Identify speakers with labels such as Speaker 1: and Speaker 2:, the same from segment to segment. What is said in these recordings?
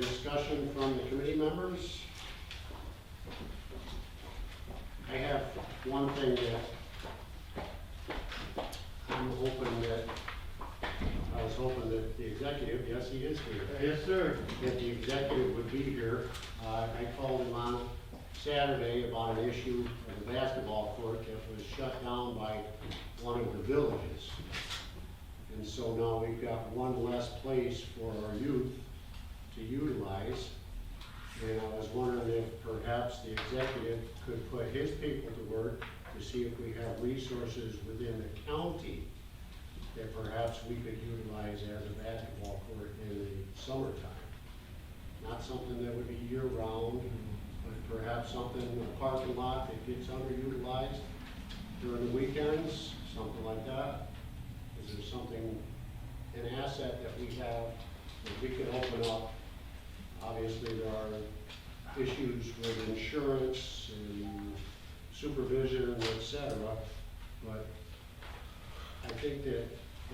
Speaker 1: Discussion from the committee members. I have one thing that I was hoping that the executive, yes, he is here.
Speaker 2: Yes, sir.
Speaker 1: That the executive would be here. I called him on Saturday about an issue of the basketball court that was shut down by one of the villages. And so now we've got one less place for our youth to utilize. And I was wondering if perhaps the executive could put his people to work to see if we have resources within the county that perhaps we could utilize as a basketball court in the summertime. Not something that would be year-round, but perhaps something in a parking lot that gets underutilized during the weekends, something like that. Is there something, an asset that we have that we could open up? Obviously, there are issues with insurance and supervision, etc. But I think that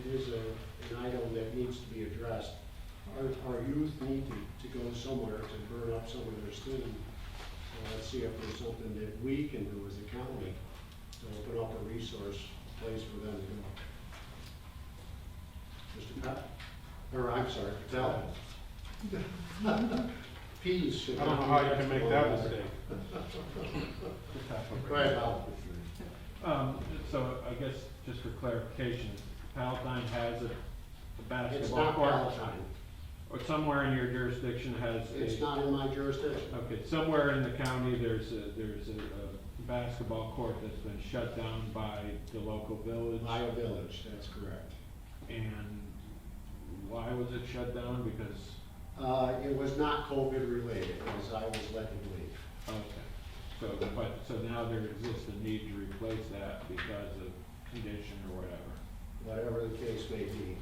Speaker 1: it is an item that needs to be addressed. Our youth need to go somewhere to burn up some of their steam. So let's see if there's something that we can do as a county to open up a resource place for them to go. Mr. Pat? Or I'm sorry, Patel. Peas should
Speaker 2: I don't know how you can make that mistake.
Speaker 1: Go ahead, Bob.
Speaker 3: So I guess just for clarification, Palatine has a
Speaker 1: It's
Speaker 3: basketball
Speaker 1: not
Speaker 3: court?
Speaker 1: Palatine.
Speaker 3: Or somewhere in your jurisdiction has
Speaker 1: It's not in my jurisdiction.
Speaker 3: okay, somewhere in the county, there's a basketball court that's been shut down by the local village?
Speaker 1: By a village, that's correct.
Speaker 3: And why was it shut down? Because,
Speaker 1: It was not COVID related, as I was led to believe.
Speaker 3: okay, so now there exists a need to replace that because of condition or whatever.
Speaker 1: Whatever the case may be.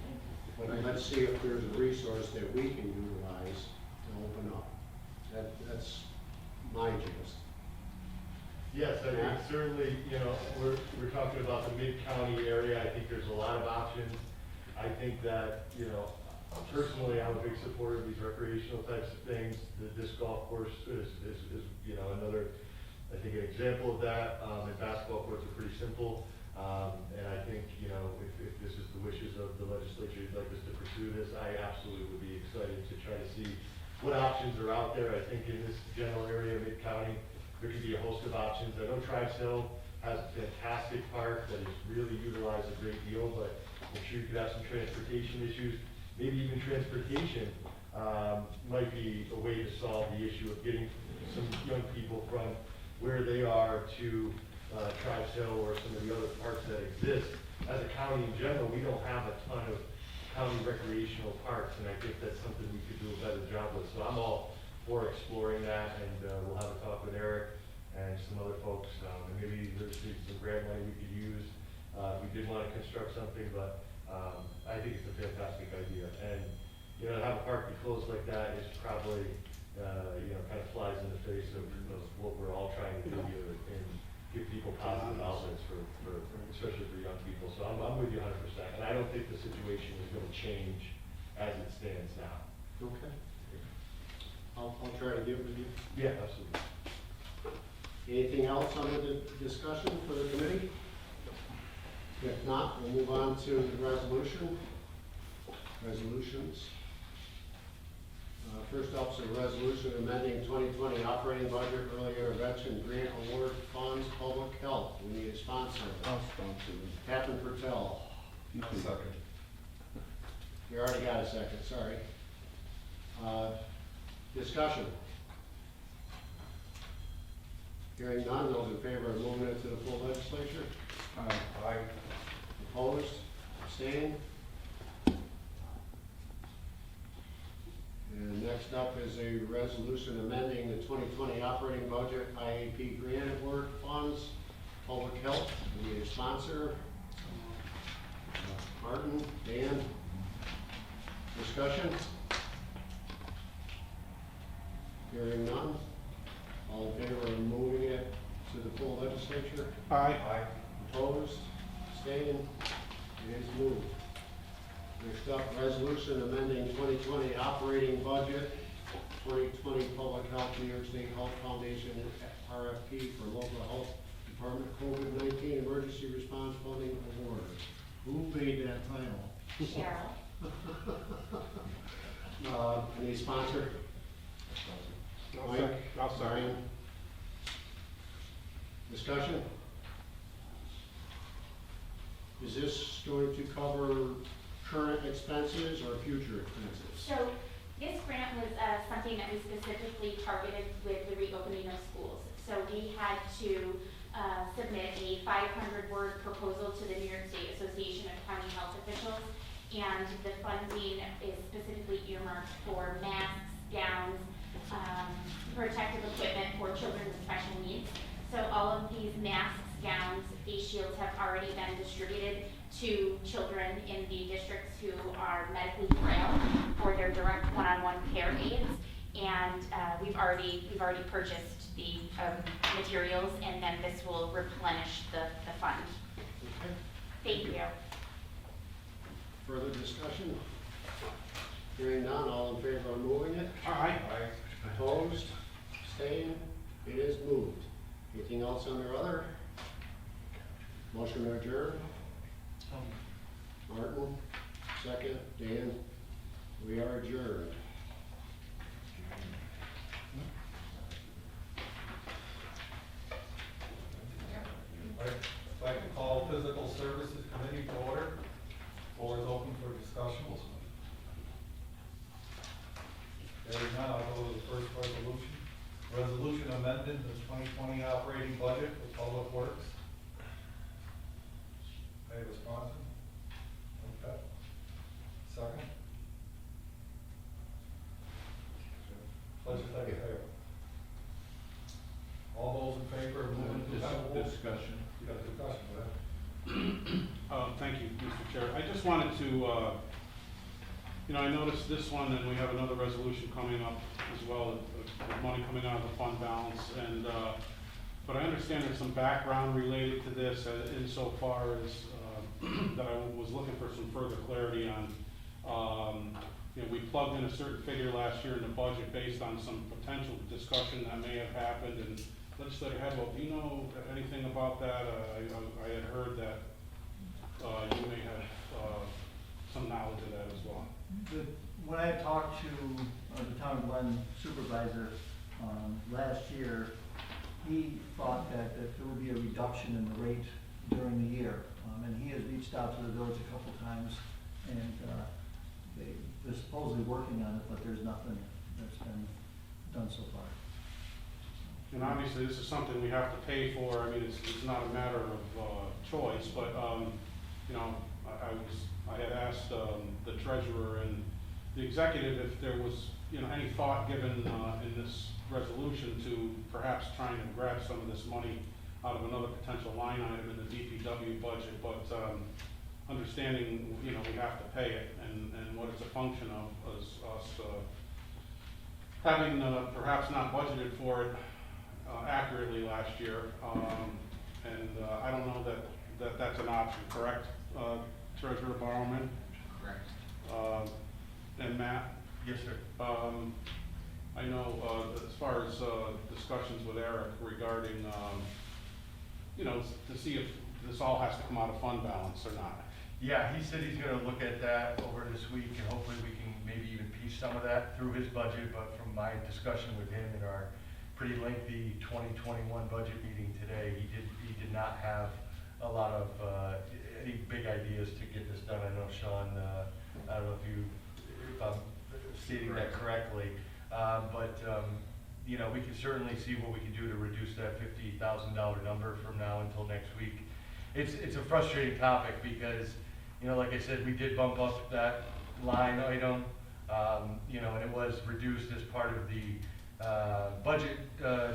Speaker 1: But let's see if there's a resource that we can utilize to open up. That's my gist.
Speaker 2: Yes, I think certainly, we're talking about the mid-county area. I think there's a lot of options. I think that, personally, I'm a big supporter of these recreational types of things. The disc golf course is another, I think, an example of that. And basketball courts are pretty simple. And I think, if this is the wishes of the legislature, you'd like us to pursue this, I absolutely would be excited to try to see what options are out there. I think in this general area, mid-county, there could be a host of options. I know Tribes Hill has a fantastic park that is really utilized a great deal, but I'm sure you could have some transportation issues. Maybe even transportation might be a way to solve the issue of getting some young people from where they are to Tribes Hill or some of the other parks that exist. As a county in general, we don't have a ton of county recreational parks, and I think that's something we could do a better job with. So I'm all for exploring that, and we'll have a talk with Eric and some other folks, and maybe there's some grant money we could use. We did want to construct something, but I think it's a fantastic idea. And, to have a park be closed like that is probably, kind of flies in the face of what we're all trying to do here and give people positive outlets for especially for young people. So I'm with you 100%. And I don't think the situation is going to change as it stands now.
Speaker 1: Okay. I'll try to get with you.
Speaker 2: Yeah, absolutely.
Speaker 1: Anything else under the discussion for the committee? If not, we'll move on to the resolutions. First up is a resolution amending 2020 operating budget, early intervention grant award funds, public health. We need a sponsor.
Speaker 4: I'll sponsor it.
Speaker 1: Captain Patel.
Speaker 4: I'll second.
Speaker 1: You already got a second, sorry. Discussion. Hearing none, those in favor of moving it to the full legislature?
Speaker 4: Aye.
Speaker 1: Opposed? Abstained? And next up is a resolution amending the 2020 operating budget, IAP grant award funds, public health. We need a sponsor. Martin, Dan. Discussion? Hearing none. All in favor of moving it to the full legislature?
Speaker 4: Aye.
Speaker 1: Opposed? Abstained? It is moved. Next up, resolution amending 2020 operating budget, 2020 Public Health New York State Health Foundation RFP for local health department COVID-19 emergency response funding award. Who made that title?
Speaker 5: Cheryl.
Speaker 1: Any sponsor? Mike?
Speaker 3: I'll second.
Speaker 1: Discussion? Is this going to cover current expenses or future expenses?
Speaker 5: So this grant was something that we specifically targeted with the reopening of schools. So we had to submit a 500-word proposal to the New York State Association of County Health Officials, and the funding is specifically earmarked for masks, gowns, protective equipment for children with special needs. So all of these masks, gowns, face shields have already been distributed to children in the districts who are medically frail for their direct one-on-one care aids. And we've already purchased the materials, and then this will replenish the fund.
Speaker 1: Okay.
Speaker 5: Thank you.
Speaker 1: Further discussion? Hearing none, all in favor of moving it?
Speaker 3: Aye.
Speaker 1: Opposed? Abstained? It is moved. Anything else under other? Motion to adjourn? Martin, second. Dan, we are adjourned.
Speaker 4: I'd like to call Physical Services Committee to order. Floor is open for discussion. Hearing none, I'll go to the first resolution. Resolution amending the 2020 operating budget for Public Works. Any response? Okay. Second. Legislative. All those in favor of moving to
Speaker 3: Discussion.
Speaker 4: You got a discussion, go ahead.
Speaker 3: Thank you, Mr. Chair. I just wanted to, I noticed this one, and we have another resolution coming up as well, with money coming out of the fund balance, and, but I understand there's some background related to this insofar as, that I was looking for some further clarity on. We plugged in a certain figure last year in the budget based on some potential discussion that may have happened, and Legislator Hadwell, do you know anything about that? I had heard that you may have some knowledge of that as well.
Speaker 6: When I talked to the town of Glen supervisor last year, he thought that there would be a reduction in the rate during the year. And he has reached out to the village a couple times, and they're supposedly working on it, but there's nothing that's been done so far.
Speaker 3: And obviously, this is something we have to pay for. I mean, it's not a matter of choice, but, I had asked the treasurer and the executive if there was, any thought given in this resolution to perhaps trying to grab some of this money out of another potential line item in the DPW budget, but understanding, we have to pay it, and what it's a function of is us having perhaps not budgeted for it accurately last year, and I don't know that that's an option, correct, Treasurer Barrowman?
Speaker 4: Correct.
Speaker 3: And Matt?
Speaker 2: Yes, sir.
Speaker 3: I know, as far as discussions with Eric regarding, to see if this all has to come out of fund balance or not.
Speaker 2: Yeah, he said he's gonna look at that over this week, and hopefully we can maybe even piece some of that through his budget, but from my discussion with him in our pretty lengthy 2021 budget meeting today, he did not have a lot of, any big ideas to get this done. I know Sean, I don't know if I'm stating that correctly, but we can certainly see what we can do to reduce that $50,000 number from now until next week. It's a frustrating topic because, like I said, we did bump up that line item, and it was reduced as part of the budget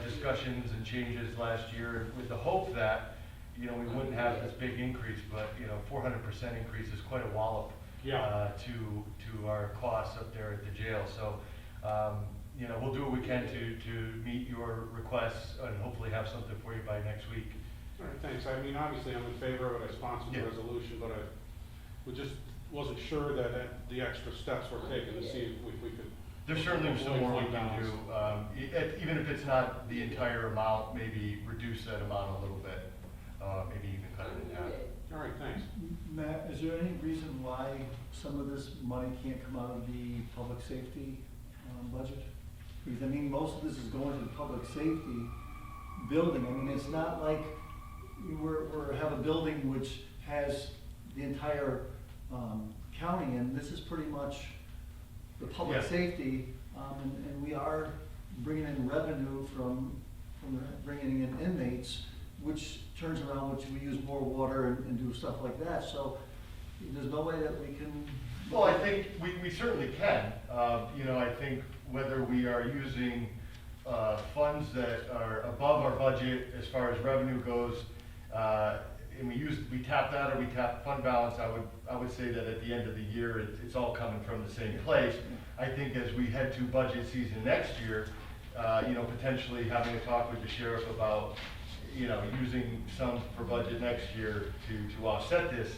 Speaker 2: discussions and changes last year with the hope that, we wouldn't have this big increase, but, 400% increase is quite a wallop to our costs up there at the jail. So, we'll do what we can to meet your requests and hopefully have something for you by next week.
Speaker 3: All right, thanks. I mean, obviously, I'm in favor of it. I sponsored the
Speaker 2: Yeah.
Speaker 3: resolution, but we just wasn't sure that the extra steps were taken to see if we could
Speaker 2: There's certainly some
Speaker 3: avoid
Speaker 2: more we
Speaker 3: fund
Speaker 2: can
Speaker 3: balance.
Speaker 2: do, even if it's not the entire amount, maybe reduce that amount a little bit, maybe even cut it in half.
Speaker 3: All right, thanks.
Speaker 6: Matt, is there any reason why some of this money can't come out of the public safety budget? Because, I mean, most of this is going to the public safety building. I mean, it's not like we're have a building which has the entire county, and this is pretty much the public
Speaker 2: Yeah.
Speaker 6: safety, and we are bringing in revenue from bringing in inmates, which turns around, which we use more water and do stuff like that, so there's no way that we can.
Speaker 2: Well, I think we certainly can. I think whether we are using funds that are above our budget as far as revenue goes, and we tap that or we tap fund balance, I would say that at the end of the year, it's all coming from the same place. I think as we head to budget season next year, potentially having a talk with the sheriff about, using some for budget next year to offset this,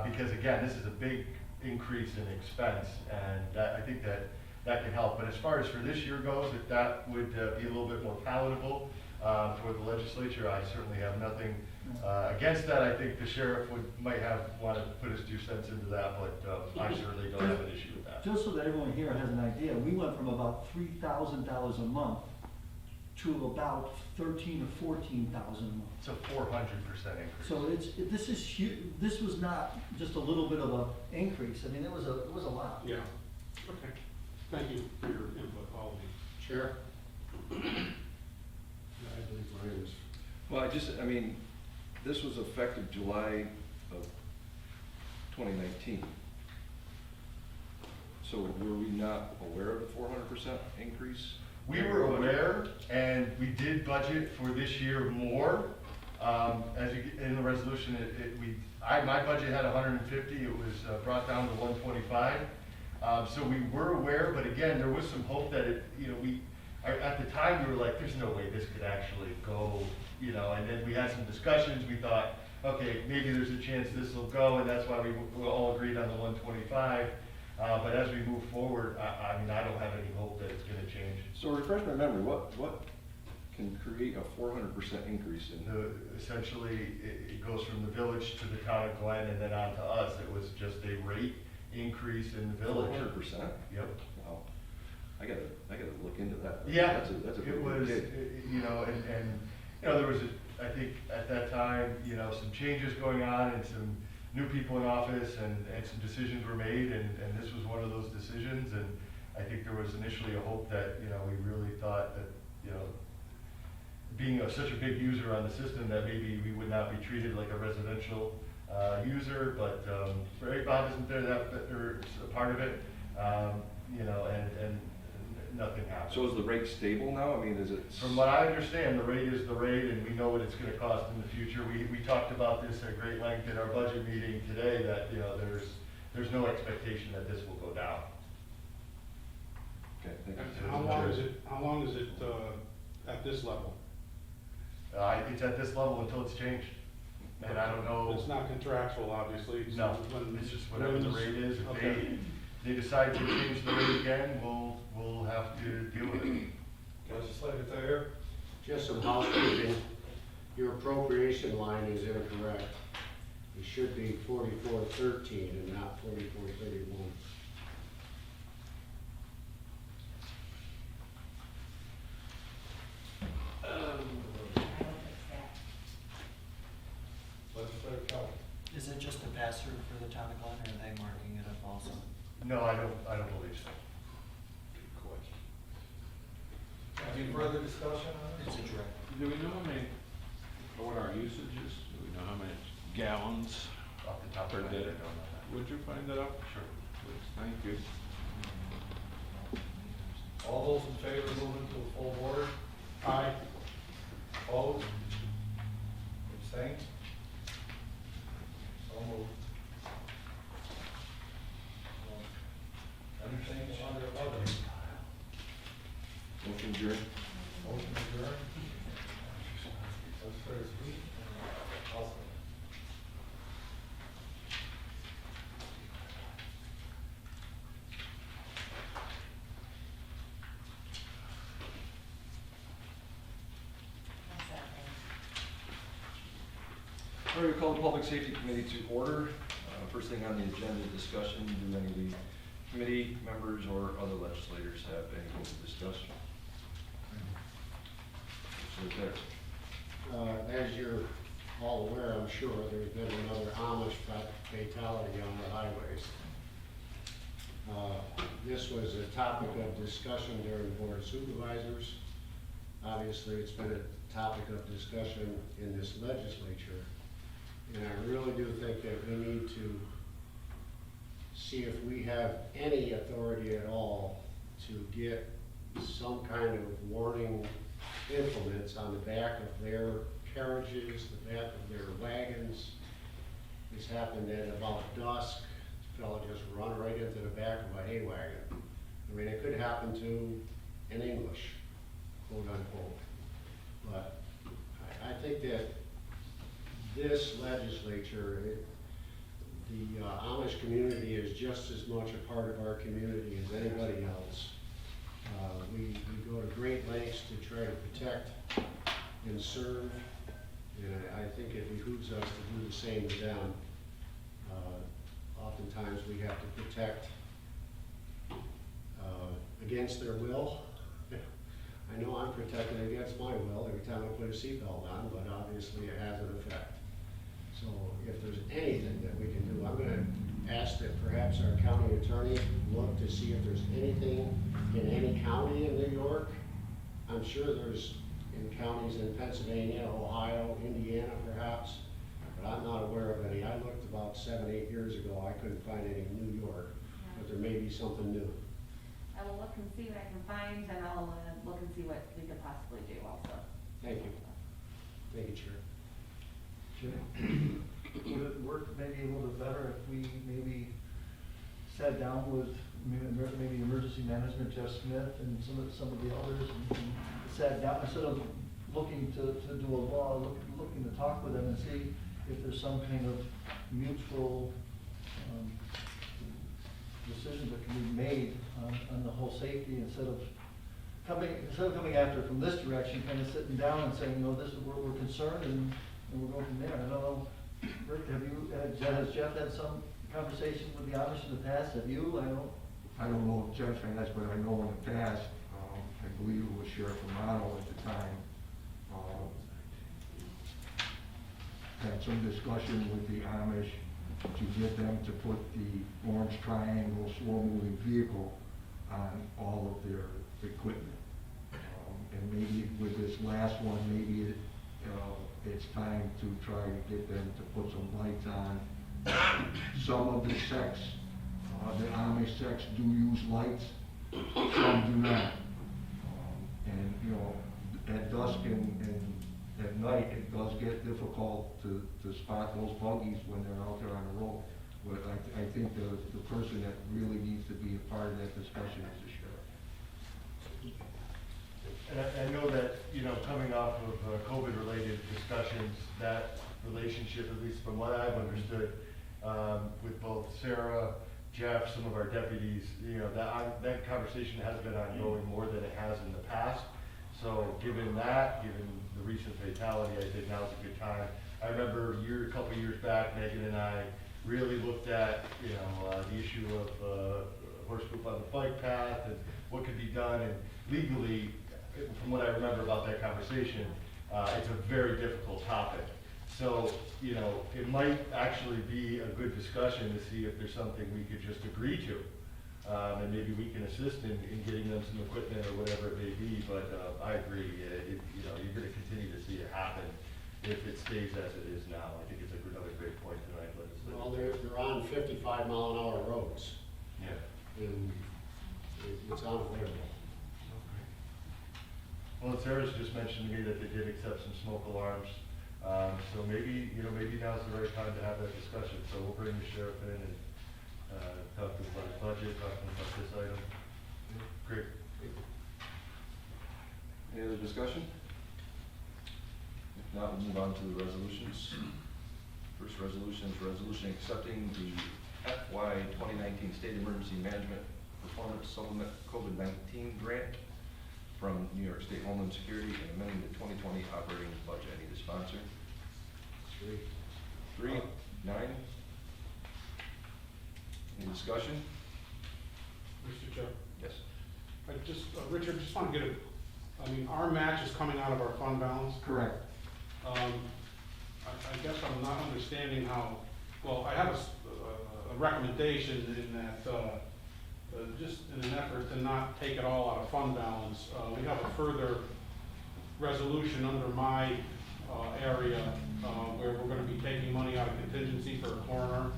Speaker 2: because again, this is a big increase in expense, and I think that can help. But as far as for this year goes, if that would be a little bit more palatable for the legislature, I certainly have nothing against that. I think the sheriff might want to put his 2 cents into that, but I certainly don't have an issue with that.
Speaker 6: Just so that everyone here has an idea, we went from about $3,000 a month to about $13,000 or $14,000 a month.
Speaker 2: It's a 400% increase.
Speaker 6: So this is huge. This was not just a little bit of a increase. I mean, it was a lot.
Speaker 3: Yeah, okay. Thank you for your input, all of you.
Speaker 1: Chair? I believe Ryan was.
Speaker 7: Well, this was effective July of 2019. So were we not aware of the 400% increase?
Speaker 2: We were aware, and we did budget for this year more. As in the resolution, my budget had 150, it was brought down to 125. So we were aware, but again, there was some hope that at the time, we were like, there's no way this could actually go, and then we had some discussions, we thought, okay, maybe there's a chance this will go, and that's why we all agreed on the 125. But as we move forward, I don't have any hope that it's gonna change.
Speaker 7: So refresh my memory, what can create a 400% increase in?
Speaker 2: Essentially, it goes from the village to the town of Glen and then on to us. It was just a rate increase in the village.
Speaker 7: 400%?
Speaker 2: Yep.
Speaker 7: Wow. I gotta look into that.
Speaker 2: Yeah,
Speaker 7: That's a
Speaker 2: it
Speaker 7: big
Speaker 2: was,
Speaker 7: gig.
Speaker 2: there was, I think, at that time, some changes going on and some new people in office and some decisions were made, and this was one of those decisions, and I think there was initially a hope that, we really thought that, being such a big user on the system, that maybe we would not be treated like a residential user, but Bob isn't there, or a part of it, and nothing happened.
Speaker 7: So is the rate stable now? Is it?
Speaker 2: From what I understand, the rate is the rate, and we know what it's gonna cost in the future. We talked about this at great length in our budget meeting today, that, there's no expectation that this will go down.
Speaker 7: Okay, thank you.
Speaker 3: And how long is it at this level?
Speaker 2: It's at this level until it's changed, and I don't know.
Speaker 3: It's not contractual, obviously. so
Speaker 2: No,
Speaker 3: when-
Speaker 2: it's just whatever the rate is. If
Speaker 3: Okay.
Speaker 2: they decide to change the rate again, we'll have to deal with it.
Speaker 4: Legislator Thayer?
Speaker 1: Just some housekeeping. Your appropriation line is incorrect. It should be 4413 and not 4431.
Speaker 4: Legislator Kelly?
Speaker 8: Is it just a pass-through for the town of Glen, or are they marking it up also?
Speaker 2: No, I don't believe so.
Speaker 4: Any further discussion on
Speaker 8: It's
Speaker 4: this?
Speaker 8: a direct.
Speaker 9: Do we know how many, or what our usage is? Do we know how many gallons
Speaker 2: Off the top
Speaker 9: per
Speaker 2: of my head,
Speaker 9: day?
Speaker 2: I don't know that.
Speaker 9: Would you find that out?
Speaker 2: Sure.
Speaker 9: Please, thank you.
Speaker 4: All those in favor of moving to a full board?
Speaker 3: Aye.
Speaker 4: Opposed? Abstained? So moved. Anything under other?
Speaker 7: Motion adjourned.
Speaker 4: Motion adjourned? Legislator Sweet? I'll second.
Speaker 7: All right, we call the Public Safety Committee to order. First thing on the agenda, discussion. Do any of the committee members or other legislators have anything to discuss?
Speaker 1: As you're all aware, I'm sure, there's been another Amish fatality on the highways. This was a topic of discussion during the Board of Supervisors. Obviously, it's been a topic of discussion in this legislature. And I really do think that we need to see if we have any authority at all to get some kind of warning implements on the back of their carriages, the back of their wagons. This happened at about dusk. This fellow just run right into the back of a hay wagon. I mean, it could happen to an English, quote unquote. But I think that this legislature, the Amish community is just as much a part of our community as anybody else. We go to great lengths to try to protect and serve, and I think it behooves us to do the same to them. Oftentimes we have to protect against their will. I know I'm protected against my will every time I put a seatbelt on, but obviously it has an effect. So if there's anything that we can do, I'm going to ask that perhaps our county attorney look to see if there's anything in any county in New York. I'm sure there's in counties in Pennsylvania, Ohio, Indiana perhaps, but I'm not aware of any. I looked about 7-8 years ago. I couldn't find any in New York, but there may be something new.
Speaker 10: I will look and see what I can find, and I'll look and see what we could possibly do also.
Speaker 1: Thank you. Thank you, Chair.
Speaker 6: Jim, would it work maybe a little bit better if we maybe sat down with maybe emergency management, Jeff Smith, and some of the others, and sat down, instead of looking to do a law, looking to talk with them and see if there's some kind of mutual decisions that can be made on the whole safety, instead of coming after it from this direction, kind of sitting down and saying, no, this is where we're concerned, and we're going from there. I don't know, Rick, has Jeff had some conversation with the Amish in the past? Have you?
Speaker 11: I don't know if Jeff has, but I know in the past, I believe it was Sheriff Romano at the time, had some discussion with the Amish to get them to put the orange triangle slow-moving vehicle on all of their equipment. And maybe with this last one, maybe it's time to try to get them to put some lights on. Some of the sects, the Amish sects do use lights, some do not. And, you know, at dusk and at night, it does get difficult to spot those buggies when they're out there on the road. But I think the person that really needs to be a part of that discussion is the sheriff.
Speaker 2: And I know that, you know, coming off of COVID-related discussions, that relationship, at least from what I've understood, with both Sarah, Jeff, some of our deputies, you know, that conversation has been ongoing more than it has in the past. So given that, given the recent fatality, I think now's a good time. I remember a couple of years back, Megan and I really looked at, you know, the issue of horse poop on the bike path and what could be done. And legally, from what I remember about that conversation, it's a very difficult topic. So, you know, it might actually be a good discussion to see if there's something we could just agree to. And maybe we can assist in getting them some equipment or whatever it may be, but I agree, you know, you're gonna continue to see it happen if it stays as it is now. I think it's another great point tonight, legislature.
Speaker 1: Well, they're on 55-mile-an-hour roads,
Speaker 2: Yeah.
Speaker 1: and it's unavoidable.
Speaker 2: Well, Sarah's just mentioned to me that they did accept some smoke alarms, so maybe, you know, maybe now's the right time to have that discussion. So we'll bring the sheriff in and talk to him about his budget, talk to him about this item. Great.
Speaker 7: Any other discussion? If not, we'll move on to the resolutions. First resolution is resolution accepting the FY 2019 State Emergency Management Performance Supplement COVID-19 grant from New York State Homeland Security and amending the 2020 operating budget. I need a sponsor.
Speaker 1: Three.
Speaker 7: 3, 9. Any discussion?
Speaker 3: Mr. Chair.
Speaker 7: Yes.
Speaker 3: I just, Richard, just want to get I mean, our match is coming out of our fund balance.
Speaker 11: Correct.
Speaker 3: I guess I'm not understanding how, well, I have a recommendation in that, just in an effort to not take it all out of fund balance, we have a further resolution under my area where we're gonna be taking money out of contingency for a coroner,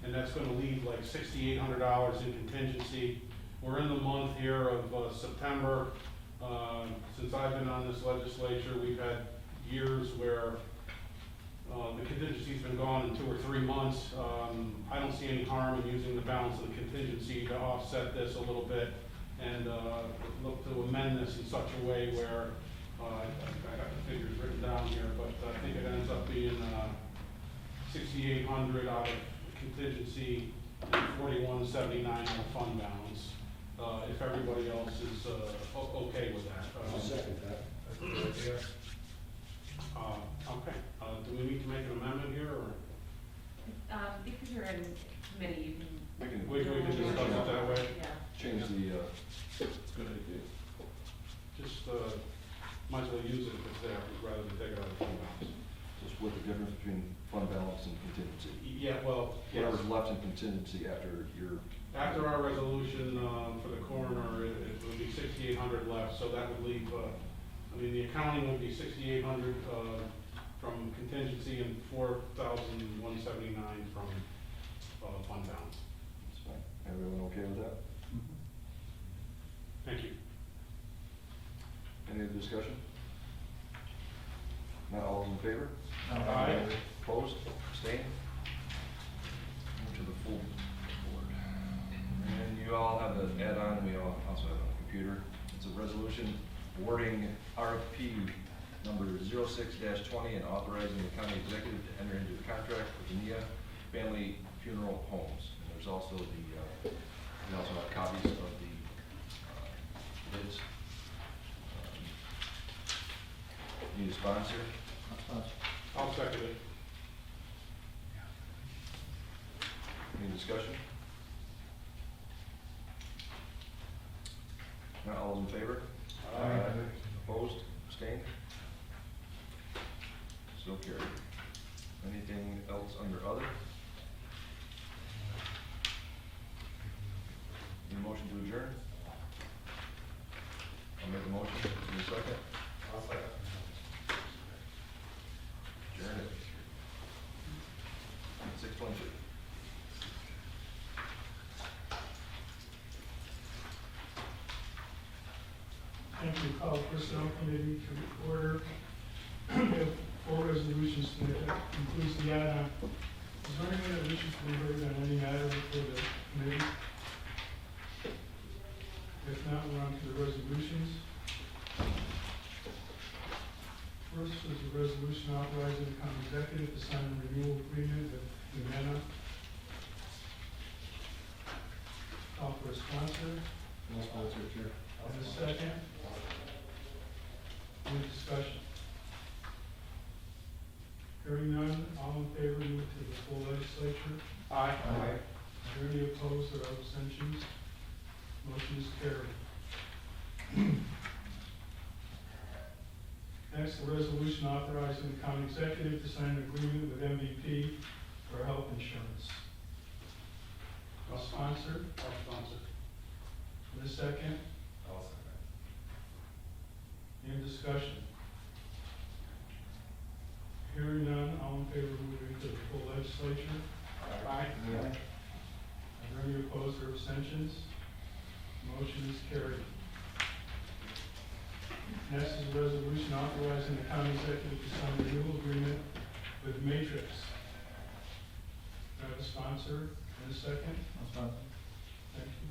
Speaker 3: and that's gonna leave like $6,800 in contingency. We're in the month here of September. Since I've been on this legislature, we've had years where the contingency's been gone in 2 or 3 months. I don't see any harm in using the balance of the contingency to offset this a little bit and look to amend this in such a way where, I got the figures written down here, but I think it ends up being 6,800 out of contingency and 4,179 out of fund balance. If everybody else is okay with that.
Speaker 1: I'll second that.
Speaker 3: Okay, do we need to make an amendment here, or
Speaker 10: Because you're in committee, you can.
Speaker 7: We can
Speaker 3: we can discuss it that way?
Speaker 10: Yeah.
Speaker 7: change the,
Speaker 9: Good idea.
Speaker 3: Just, might as well use it if it's there, rather than take it out of fund balance.
Speaker 7: just split the difference between fund balance and contingency.
Speaker 3: Yeah, well, yes.
Speaker 7: Whatever's left in contingency after your.
Speaker 3: After our resolution, for the coroner, it would be 6,800 left, so that would leave, I mean, the accounting would be 6,800, from contingency and 4,179 from, fund balance.
Speaker 7: That's fine. Everyone okay with that?
Speaker 3: Thank you.
Speaker 7: Any other discussion? Not all those in favor?
Speaker 3: Aye.
Speaker 7: Opposed? Abstained? Move to the full board. And you all have an add-on, we all also have it on the computer. It's a resolution awarding RFP number 06-20 and authorizing the county executive to enter into a contract with NIA Family Funeral Homes. And there's also the, we also have copies of the bids. Need a sponsor?
Speaker 3: I'll second it.
Speaker 7: Any discussion? Not all those in favor? Opposed? Abstained? So carried. Anything else under other? Any motion to adjourn? I'll make a motion. Any second?
Speaker 2: I'll second.
Speaker 7: Adjourn it. 6:22.
Speaker 12: Thank you. Call Personnel Committee to order. We have 4 resolutions tonight. That includes the add-on. Is there any other wishes to be heard on any matter before the committee? If not, we're on to the resolutions. First is a resolution authorizing the county executive to sign a renewal agreement with Humana. Call for a sponsor.
Speaker 1: No sponsor, Chair.
Speaker 12: And a second. Any discussion? Hearing none, all in favor, move to the full legislature.
Speaker 3: Aye.
Speaker 12: Are there any opposed or abstentions? Motion is carried. Next, a resolution authorizing the county executive to sign an agreement with MVP for health insurance. A sponsor,
Speaker 3: I'll sponsor.
Speaker 12: and a second.
Speaker 2: I'll second.
Speaker 12: Any discussion? Hearing none, all in favor of moving to the full legislature?
Speaker 3: Aye.
Speaker 12: Are there any opposed or abstentions? Motion is carried. Next is a resolution authorizing the county executive to sign a renewal agreement with Matrix. Do I have a sponsor and a second? Thank you.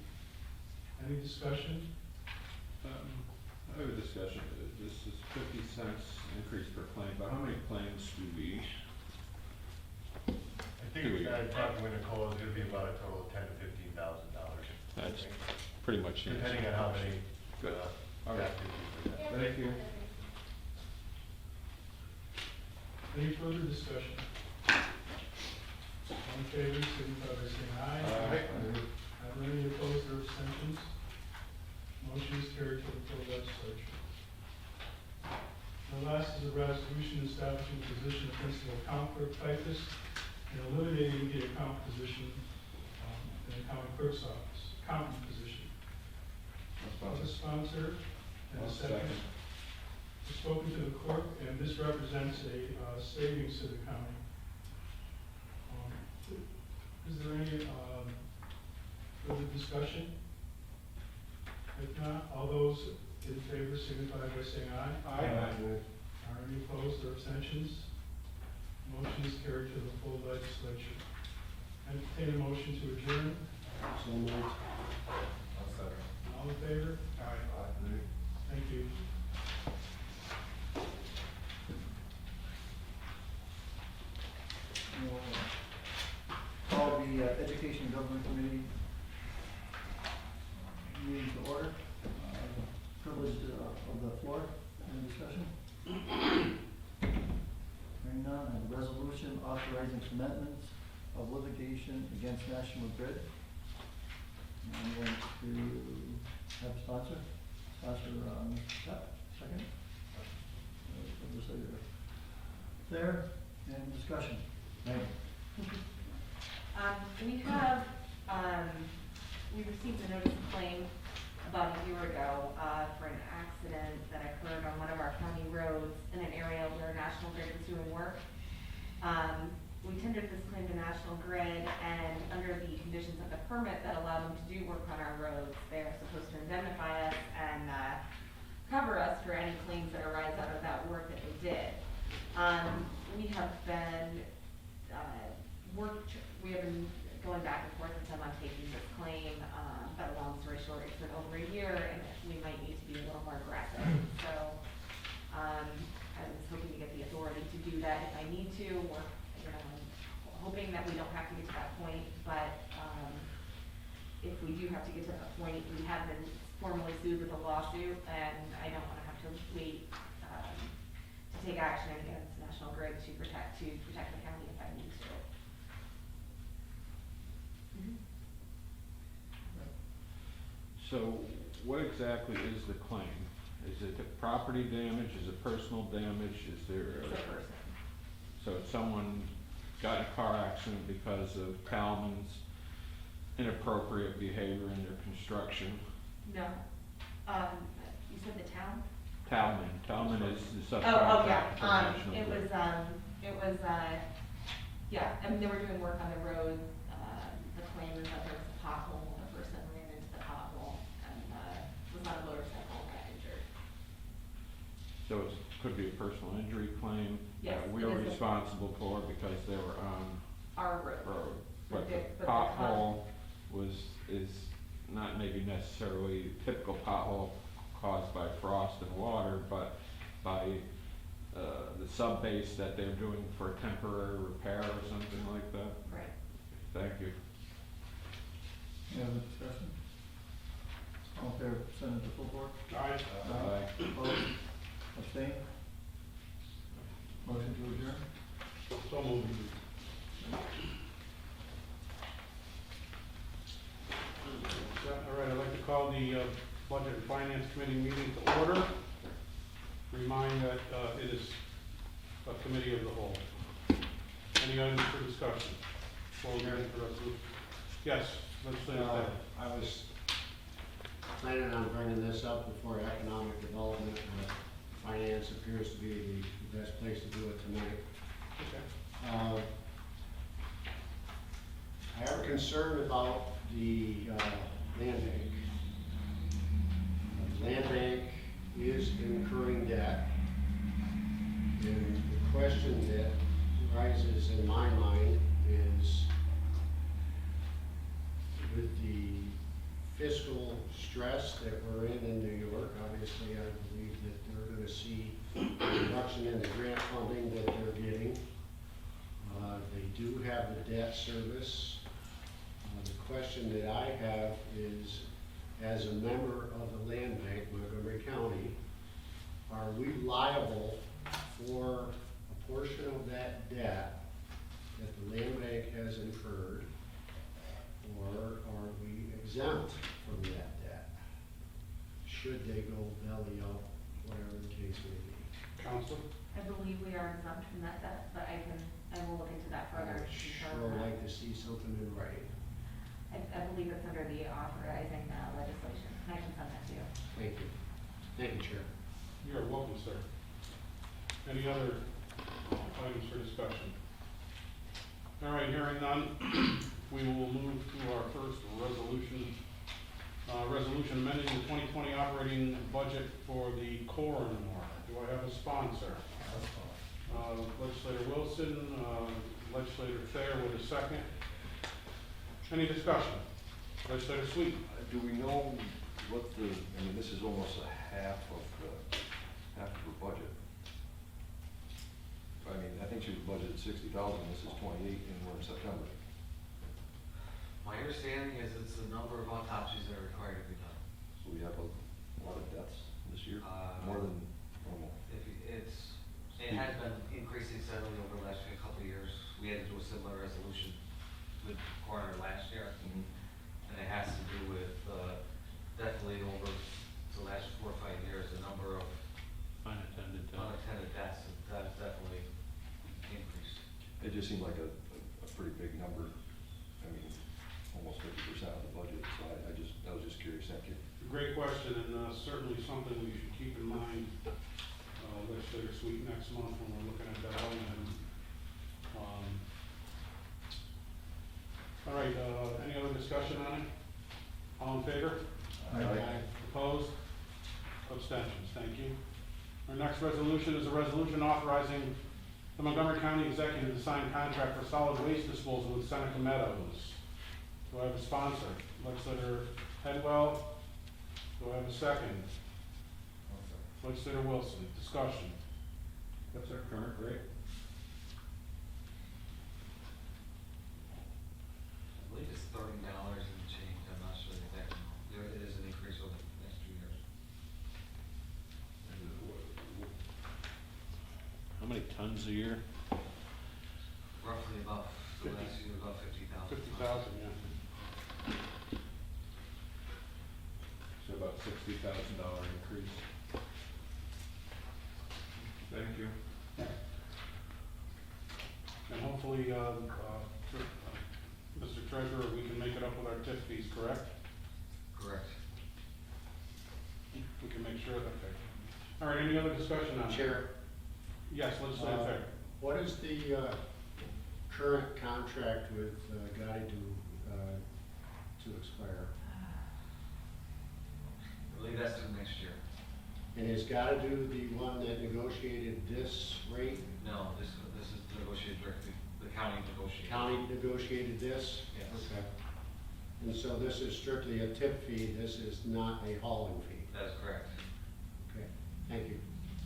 Speaker 12: Any discussion?
Speaker 9: I have a discussion. This is 50 cents increase per claim, but how many claims do we?
Speaker 2: I think, talking with Nicole, it's gonna be about a total of $10,000 to $15,000.
Speaker 9: That's pretty much the answer.
Speaker 2: Depending on how many.
Speaker 9: Good. All right.
Speaker 2: activities.
Speaker 9: Thank you.
Speaker 12: Any further discussion? All in favor, signify by saying aye.
Speaker 9: Aye.
Speaker 12: Are there any opposed or abstentions? Motion is carried to the full legislature. The last is a resolution establishing the position of principal account clerk typist and eliminating the account position in the county clerk's office, accountant position.
Speaker 7: I'll
Speaker 12: The
Speaker 7: sponsor.
Speaker 12: sponsor and a
Speaker 9: I'll
Speaker 12: second.
Speaker 9: second.
Speaker 12: We've spoken to the clerk, and this represents a savings to the county. Is there any further discussion? If not, all those in favor signify by saying aye.
Speaker 9: Aye.
Speaker 12: Are any opposed or abstentions? Motion is carried to the full legislature. Entertain a motion to adjourn.
Speaker 1: So moved.
Speaker 4: I'll second.
Speaker 12: All in favor?
Speaker 4: Aye.
Speaker 12: Thank you.
Speaker 6: We'll call the Education Government Committee meeting to order. Privilege of the floor, any discussion? Hearing none, I have a resolution authorizing commitments of litigation against National Grid. I'm going to have a sponsor, Mr. Shep, second. Legislator Thayer, and discussion. Megan.
Speaker 10: We received a notice of claim about a year ago, for an accident that occurred on one of our county roads in an area where National Grid was doing work. We tendered this claim to National Grid, and under the conditions of the permit that allow them to do work on our roads, they are supposed to indemnify us and, cover us for any claims that arise out of that work that they did. We have been, we have been going back and forth with them on taking this claim, but long story short, it's been over a year and we might need to be a little more aggressive. So, I was hoping to get the authority to do that if I need to, or, I'm hoping that we don't have to get to that point, but, if we do have to get to that point, we have been formally sued with a lawsuit, and I don't wanna have to wait, to take action against National Grid to protect the county if I need to.
Speaker 9: So what exactly is the claim? Is it property damage, is it personal damage, is there?
Speaker 10: It's a person.
Speaker 9: So someone got in a car accident because of Talman's inappropriate behavior in their construction?
Speaker 10: No. You said the town?
Speaker 9: Talman is the
Speaker 10: Oh,
Speaker 9: subcontractor
Speaker 10: yeah,
Speaker 9: for National
Speaker 10: it
Speaker 9: Grid.
Speaker 10: was, yeah, I mean, they were doing work on the road, the claim is that there was a pothole, the person ran into the pothole, and, was on a motorcycle and got injured.
Speaker 9: So it could be a personal injury claim
Speaker 10: Yes,
Speaker 9: that we
Speaker 10: it
Speaker 9: are
Speaker 10: is a-
Speaker 9: responsible for because they were on
Speaker 10: Our road.
Speaker 9: road.
Speaker 10: But
Speaker 9: But
Speaker 10: the-
Speaker 9: the
Speaker 10: but the
Speaker 9: pothole is not maybe necessarily typical pothole caused by frost and water, but by the sub-base that they're doing for a temporary repair or something like that?
Speaker 10: Right.
Speaker 9: Thank you.
Speaker 6: Any other discussion? All in favor, send it to full board?
Speaker 3: Aye.
Speaker 9: Aye.
Speaker 6: Opposed? Abstain? Motion to adjourn?
Speaker 3: So moved. All right, I'd like to call the Budget and Finance Committee meeting to order. Remind that it is a committee of the whole. Any items for discussion? Close the hearing for resolution. Yes, legislator Thayer.
Speaker 1: I was planning on bringing this up before economic development, but finance appears to be the best place to do it tonight.
Speaker 3: Okay.
Speaker 1: I have a concern about the land bank. The land bank is incurring debt. And the question that rises in my mind is, with the fiscal stress that we're in New York, obviously I believe that they're gonna see a reduction in the grant funding that they're getting. They do have the debt service. The question that I have is, as a member of the land bank, Montgomery County, are we liable for a portion of that debt that the land bank has incurred, or are we exempt from that debt? Should they go belly up, whatever the case may be?
Speaker 3: Counsel?
Speaker 10: I believe we are exempt from that debt, but I will look into that
Speaker 1: I
Speaker 10: further.
Speaker 1: would
Speaker 10: to
Speaker 1: sure
Speaker 10: confirm that.
Speaker 1: like to see something in writing.
Speaker 10: I believe it's under the authorizing legislation. I can send that to you.
Speaker 1: Thank you. Thank you, Chair.
Speaker 3: You're welcome, sir. Any other items for discussion? All right, hearing none, we will move to our first resolution. Resolution amending the 2020 operating budget for the coroner. Do I have a sponsor? Legislator Wilson, Legislator Thayer with a second. Any discussion? Legislator Sweet.
Speaker 7: Do we know what the, I mean, this is almost a half of her budget. I mean, I think she was budgeted 60,000, this is 28, and we're in September.
Speaker 8: My understanding is it's the number of autopsies that are required to be done.
Speaker 7: So we have a lot of deaths this year,
Speaker 8: Uh,
Speaker 7: more than normal.
Speaker 8: It has been increasing steadily over the last couple of years. We had to do a similar resolution with coroner last year.
Speaker 7: Mhm.
Speaker 8: And it has to do with, definitely over the last 4 or 5 years, the number of
Speaker 9: Unattended
Speaker 8: unattended deaths that has definitely increased.
Speaker 7: It just seemed like a pretty big number. I mean, almost 50% of the budget, so I was just curious, thank you.
Speaker 3: Great question, and certainly something we should keep in mind, Legislator Sweet, next month when we're looking at that item. All right, any other discussion on it? All in favor?
Speaker 1: Aye.
Speaker 3: Opposed? Abstentions, thank you. Our next resolution is a resolution authorizing the Montgomery County Executive to sign contract for solid waste disposal with Seneca Meadows. Do I have a sponsor? Legislator Headwell. Do I have a second? Legislator Wilson, discussion.
Speaker 9: What's our current rate?
Speaker 8: I believe it's $30 and change, I'm not sure exactly. It is an increase over the next 2 years.
Speaker 9: How many tons a year?
Speaker 8: Roughly about, the
Speaker 3: 50.
Speaker 8: last year, about 50,000.
Speaker 3: 50,000, yeah.
Speaker 9: So about $60,000 increase. Thank you.
Speaker 3: And hopefully, Mr. Treasurer, we can make it up with our TIF fees, correct?
Speaker 8: Correct.
Speaker 3: We can make sure that, okay. All right, any other discussion on it?
Speaker 1: Chair,
Speaker 3: Yes, Legislator Thayer.
Speaker 1: what is the current contract with Gotti to expire?
Speaker 8: I believe that's due next year.
Speaker 1: And is Gotti the one that negotiated this rate?
Speaker 8: No, this is negotiated directly, the county negotiated.
Speaker 1: County negotiated this?
Speaker 8: Yes.
Speaker 1: Okay. And so this is strictly a tip fee, this is not a hauling fee?
Speaker 8: That is correct.
Speaker 1: Okay, thank you.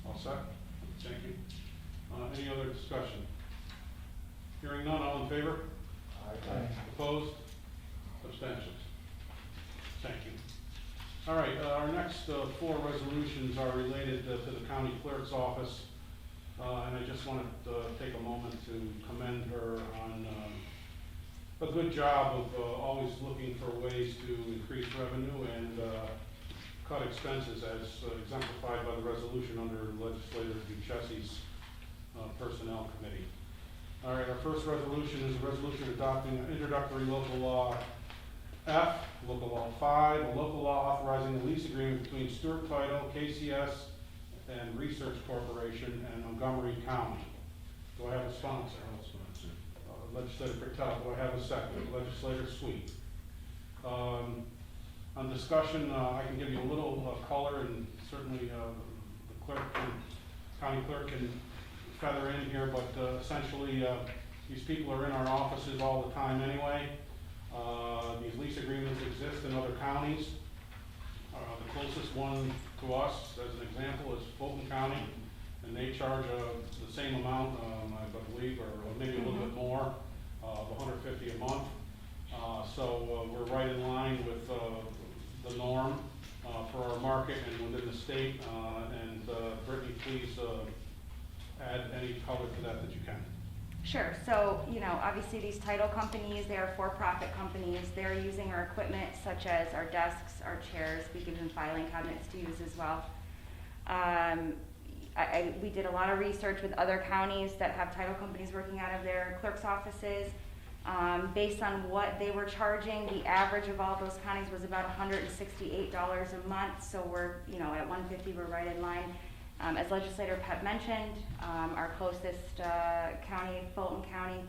Speaker 3: All set? Thank you. Any other discussion? Hearing none, all in favor? Opposed? Abstentions? Thank you. All right, our next 4 resolutions are related to the county clerk's office. And I just wanted to take a moment to commend her on a good job of always looking for ways to increase revenue and cut expenses as exemplified by the resolution under Legislator Duchesse's Personnel Committee. All right, our first resolution is a resolution adopting an introductory local law F, local law 5, a local law authorizing the lease agreement between Stewart Title, KCS, and Research Corporation and Montgomery County. Do I have a sponsor? Legislator Patel. Do I have a second? Legislator Sweet. On discussion, I can give you a little color, and certainly the clerk county clerk can feather in here, but essentially these people are in our offices all the time anyway. These lease agreements exist in other counties. The closest one to us, as an example, is Fulton County, and they charge the same amount, I believe, or maybe a little bit more, of $150 a month. So we're right in line with the norm for our market and within the state. And Brittany, please add any color to that you can.
Speaker 13: Sure, so, obviously these title companies, they are for-profit companies, they're using our equipment such as our desks, our chairs, we give them filing cabinets to use as well. We did a lot of research with other counties that have title companies working out of their clerk's offices. Based on what they were charging, the average of all those counties was about $168 a month, so we're, at 150, we're right in line. As Legislator Pep mentioned, our closest county, Fulton County,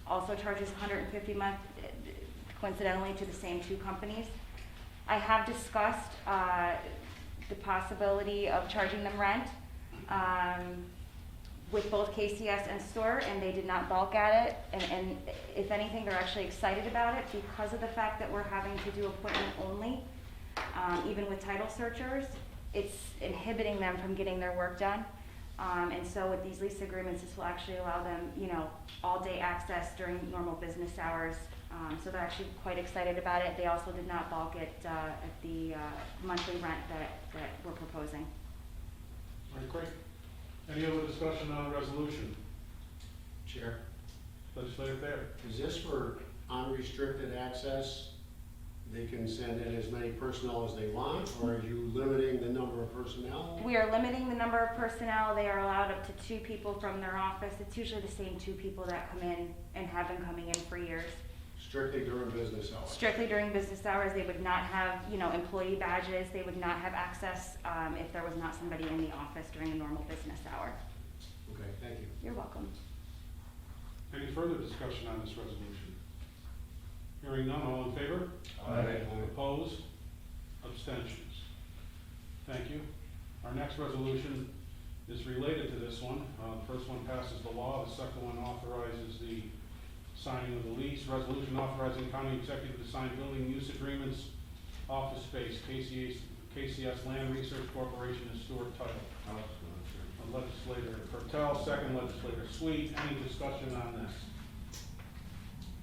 Speaker 13: also charges $150 a month, coincidentally to the same two companies. I have discussed the possibility of charging them rent with both KCS and STOR, and they did not balk at it. And if anything, they're actually excited about it because of the fact that we're having to do appointment only, even with title searchers. It's inhibiting them from getting their work done. And so with these lease agreements, this will actually allow them, all-day access during normal business hours. So they're actually quite excited about it. They also did not balk at the monthly rent that we're proposing.
Speaker 3: All right, great. Any other discussion on the resolution?
Speaker 1: Chair,
Speaker 3: Legislator Thayer?
Speaker 1: is this for unrestricted access? They can send in as many personnel as they want, or are you limiting the number of personnel?
Speaker 13: We are limiting the number of personnel. They are allowed up to 2 people from their office. It's usually the same 2 people that come in and have been coming in for years.
Speaker 1: Strictly during business hours?
Speaker 13: Strictly during business hours. They would not have, employee badges. They would not have access if there was not somebody in the office during a normal business hour.
Speaker 1: Okay, thank you.
Speaker 13: You're welcome.
Speaker 3: Any further discussion on this resolution? Hearing none, all in favor?
Speaker 7: Aye.
Speaker 3: Opposed? Abstentions? Thank you. Our next resolution is related to this one. The first one passes the law, the second one authorizes the signing of the lease. Resolution authorizing county executive to sign building use agreements, office space, KCS Land Research Corporation and Stewart Title. Legislator Pertel, second Legislator Sweet. Any discussion on this?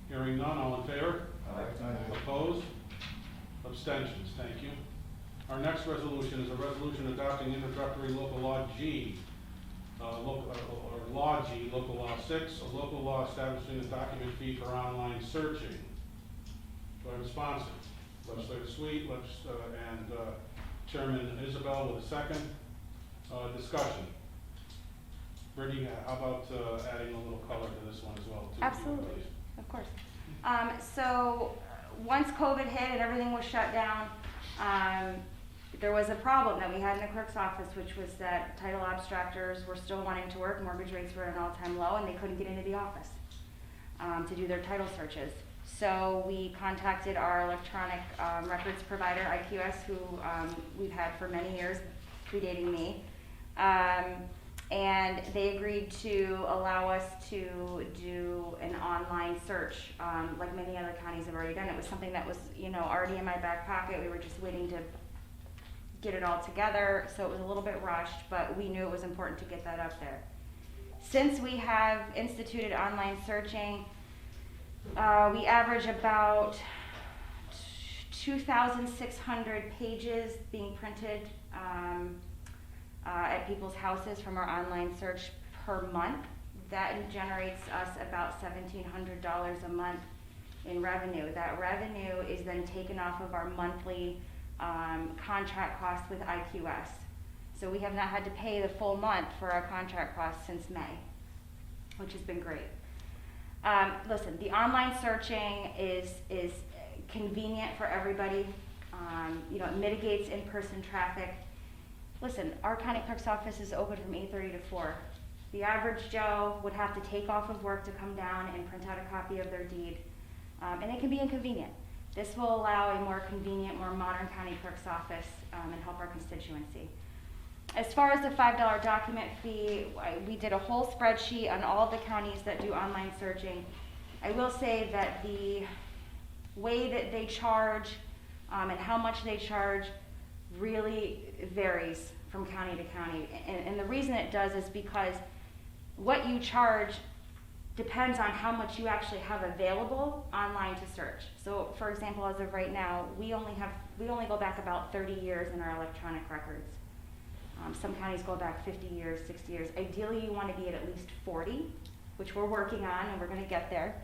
Speaker 3: Hearing none, all in favor? Opposed? Abstentions? Thank you. Our next resolution is a resolution adopting introductory local law G, Law G, local law 6, a local law establishing a document fee for online searching. Do I have a sponsor? Legislator Sweet, and Chairman Isabel with a second. Discussion. Brittany, how about adding a little color to this one as well? Too,
Speaker 13: Absolutely.
Speaker 3: please?
Speaker 13: Of course. So once COVID hit and everything was shut down, there was a problem that we had in the clerk's office, which was that title abstractors were still wanting to work, mortgage rates were at an all-time low, and they couldn't get into the office to do their title searches. So we contacted our electronic records provider, IQS, who we've had for many years, predating me. And they agreed to allow us to do an online search, like many other counties have already done. It was something that was, already in my back pocket. We were just waiting to get it all together, so it was a little bit rushed, but we knew it was important to get that up there. Since we have instituted online searching, we average about 2,600 pages being printed at people's houses from our online search per month. That generates us about $1,700 a month in revenue. That revenue is then taken off of our monthly contract costs with IQS. So we have not had to pay the full month for our contract costs since May, which has been great. Listen, the online searching is convenient for everybody. It mitigates in-person traffic. Listen, our county clerk's office is open from 8:30 to 4. The average Joe would have to take off of work to come down and print out a copy of their deed, and it can be inconvenient. This will allow a more convenient, more modern county clerk's office and help our constituency. As far as the $5 document fee, we did a whole spreadsheet on all the counties that do online searching. I will say that the way that they charge and how much they charge really varies from county to county. And the reason it does is because what you charge depends on how much you actually have available online to search. So for example, as of right now, we only go back about 30 years in our electronic records. Some counties go back 50 years, 60 years. Ideally, you want to be at least 40, which we're working on, and we're going to get there.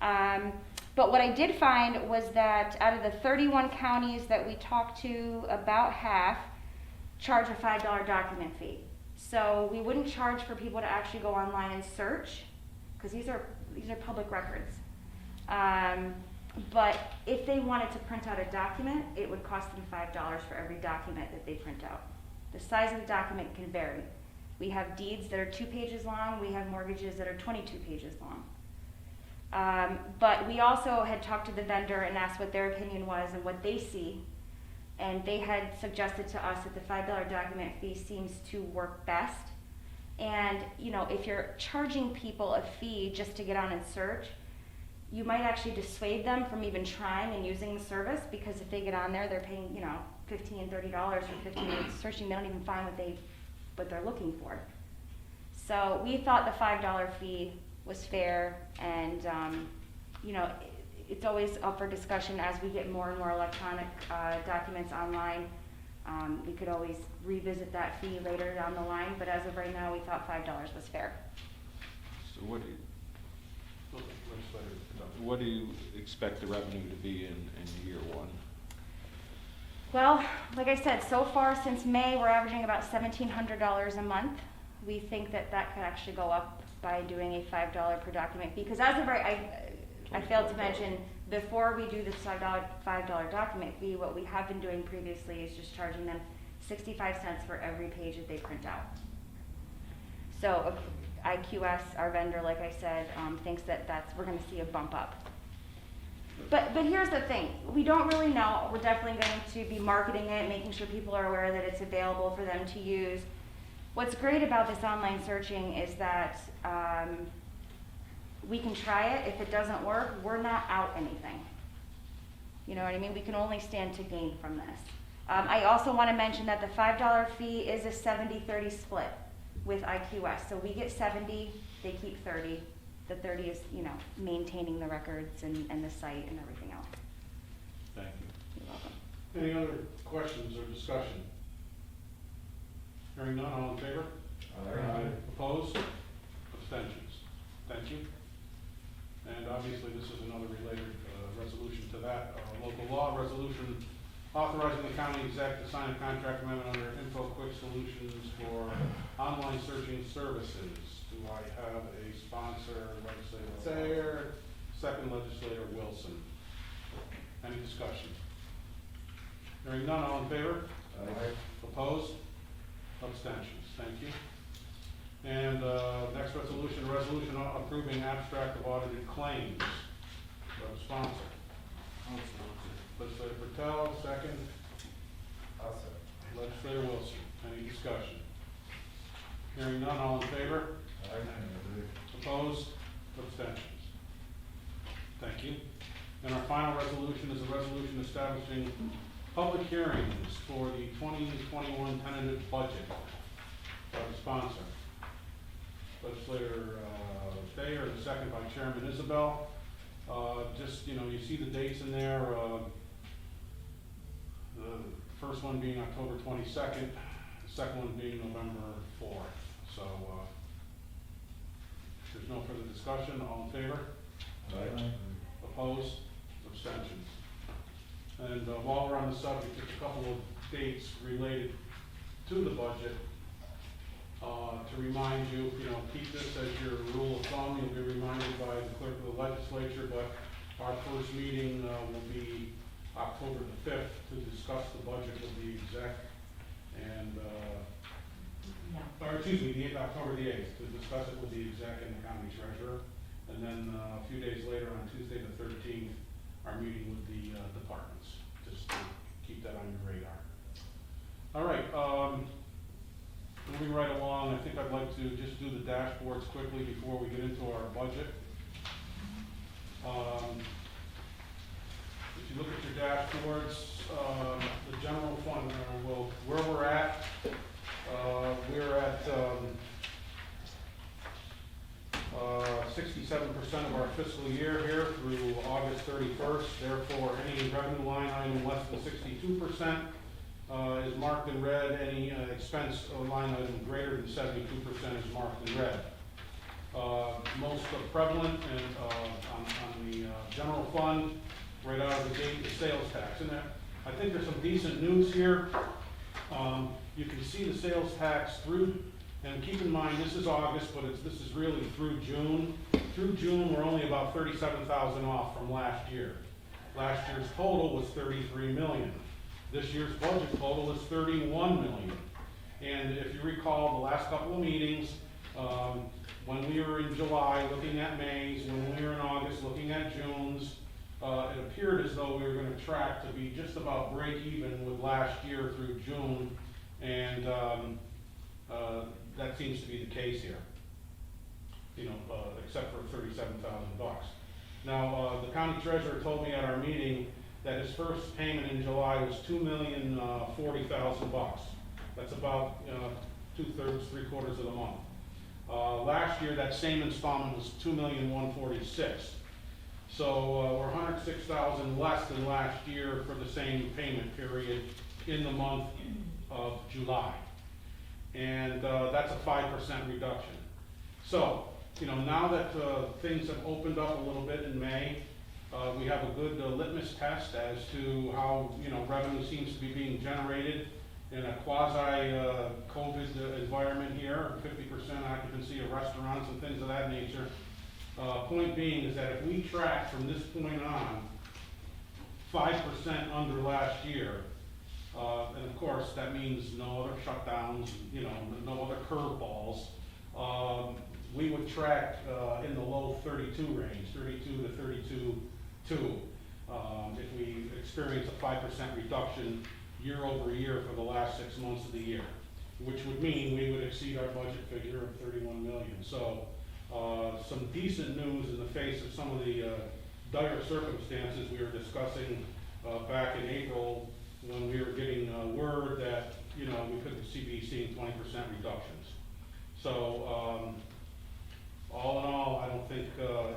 Speaker 13: But what I did find was that out of the 31 counties that we talked to, about half charge a $5 document fee. So we wouldn't charge for people to actually go online and search, because these are public records. But if they wanted to print out a document, it would cost them $5 for every document that they print out. The size of the document can vary. We have deeds that are 2 pages long, we have mortgages that are 22 pages long. But we also had talked to the vendor and asked what their opinion was and what they see. And they had suggested to us that the $5 document fee seems to work best. And, you know, if you're charging people a fee just to get on and search, you might actually dissuade them from even trying and using the service, because if they get on there, they're paying, you know, $15, $30 for 15 minutes searching, they don't even find what they're looking for. So we thought the $5 fee was fair, and you know, it's always up for discussion as we get more and more electronic documents online. We could always revisit that fee later down the line, but as of right now, we thought $5 was fair.
Speaker 9: So what do you expect the revenue to be in year one?
Speaker 13: Well, like I said, so far since May, we're averaging about $1,700 a month. We think that that could actually go up by doing a $5 per document fee. Because as of right, I failed to mention, before we do this $5 document fee, what we have been doing previously is just charging them 65 cents for every page that they print out. So IQS, our vendor, like I said, thinks that we're going to see a bump up. But here's the thing, we don't really know. We're definitely going to be marketing it, making sure people are aware that it's available for them to use. What's great about this online searching is that we can try it. If it doesn't work, we're not out anything. You know what I mean? We can only stand to gain from this. I also want to mention that the $5 fee is a 70-30 split with IQS. So we get 70, they keep 30. The 30 is, you know, maintaining the records and the site and everything else.
Speaker 3: Thank you.
Speaker 13: You're welcome.
Speaker 3: Any other questions or discussion? Hearing none, all in favor?
Speaker 4: Aye.
Speaker 3: Opposed? Abstentions? Thank you. And obviously, this is another related resolution to that. Local law resolution authorizing the county exec to sign a contract amendment under Info Quick Solutions for online searching services. Do I have a sponsor, legislator Thayer, second legislator Wilson? Any discussion? Hearing none, all in favor?
Speaker 4: Aye.
Speaker 3: Opposed? Abstentions? Thank you. And next resolution approving abstract of audited claims. Do I have a sponsor? Legislator Patel, second.
Speaker 4: I'll second.
Speaker 3: Legislator Wilson. Any discussion? Hearing none, all in favor? Opposed? Abstentions? Thank you. And our final resolution is a resolution establishing public hearings for the 2021 tentative budget. Do I have a sponsor? Legislator Thayer, the second by Chairman Isabel. Just, you know, you see the dates in there. The first one being October 22nd, the second one being November 4th. So, if there's no further discussion, all in favor?
Speaker 4: Aye.
Speaker 3: Opposed? Abstentions? And while we're on the subject, just a couple of dates related to the budget. To remind you, you know, keep this as your rule of thumb. You'll be reminded by the clerk of the legislature, but our first meeting will be October the 5th to discuss the budget with the exec, and, or excuse me, October the 8th, to discuss it with the exec and the county treasurer. And then a few days later, on Tuesday the 13th, our meeting with the departments, just to keep that on your radar. All right, moving right along, I think I'd like to just do the dashboards quickly before we get into our budget. If you look at your dashboards, the general fund, where we're at 67% of our fiscal year here through August 31st. Therefore, any revenue line item less than 62% is marked in red. Any expense line item greater than 72% is marked in red. Most prevalent and on the general fund, right out of the gate, is sales tax. And I think there's some decent news here. You can see the sales tax through, and keep in mind, this is August, but this is really through June. Through June, we're only about 37,000 off from last year. Last year's total was 33 million. This year's budget total is 31 million. And if you recall the last couple of meetings, when we were in July looking at May's, when we were in August looking at June's, it appeared as though we were going to track to be just about break even with last year through June, and that seems to be the case here. Except for $37,000. Now, the county treasurer told me at our meeting that his first payment in July was $2,040,000. That's about 2/3, 3/4 of the month. Last year, that same installment was $2,146,000. So we're $106,000 less than last year for the same payment period in the month of July. And that's a 5% reduction. So, now that things have opened up a little bit in May, we have a good litmus test as to how, revenue seems to be being generated in a quasi-COVID environment here, 50% occupancy of restaurants and things of that nature. Point being is that if we track from this point on 5% under last year, and of course that means no other shutdowns, no other curveballs, we would track in the low 32 range, 32 to 32.2, if we experience a 5% reduction year over year for the last 6 months of the year, which would mean we would exceed our budget figure of 31 million. So some decent news in the face of some of the dire circumstances we were discussing back in April, when we were getting word that we could be seeing 20% reductions. So all in all, I don't think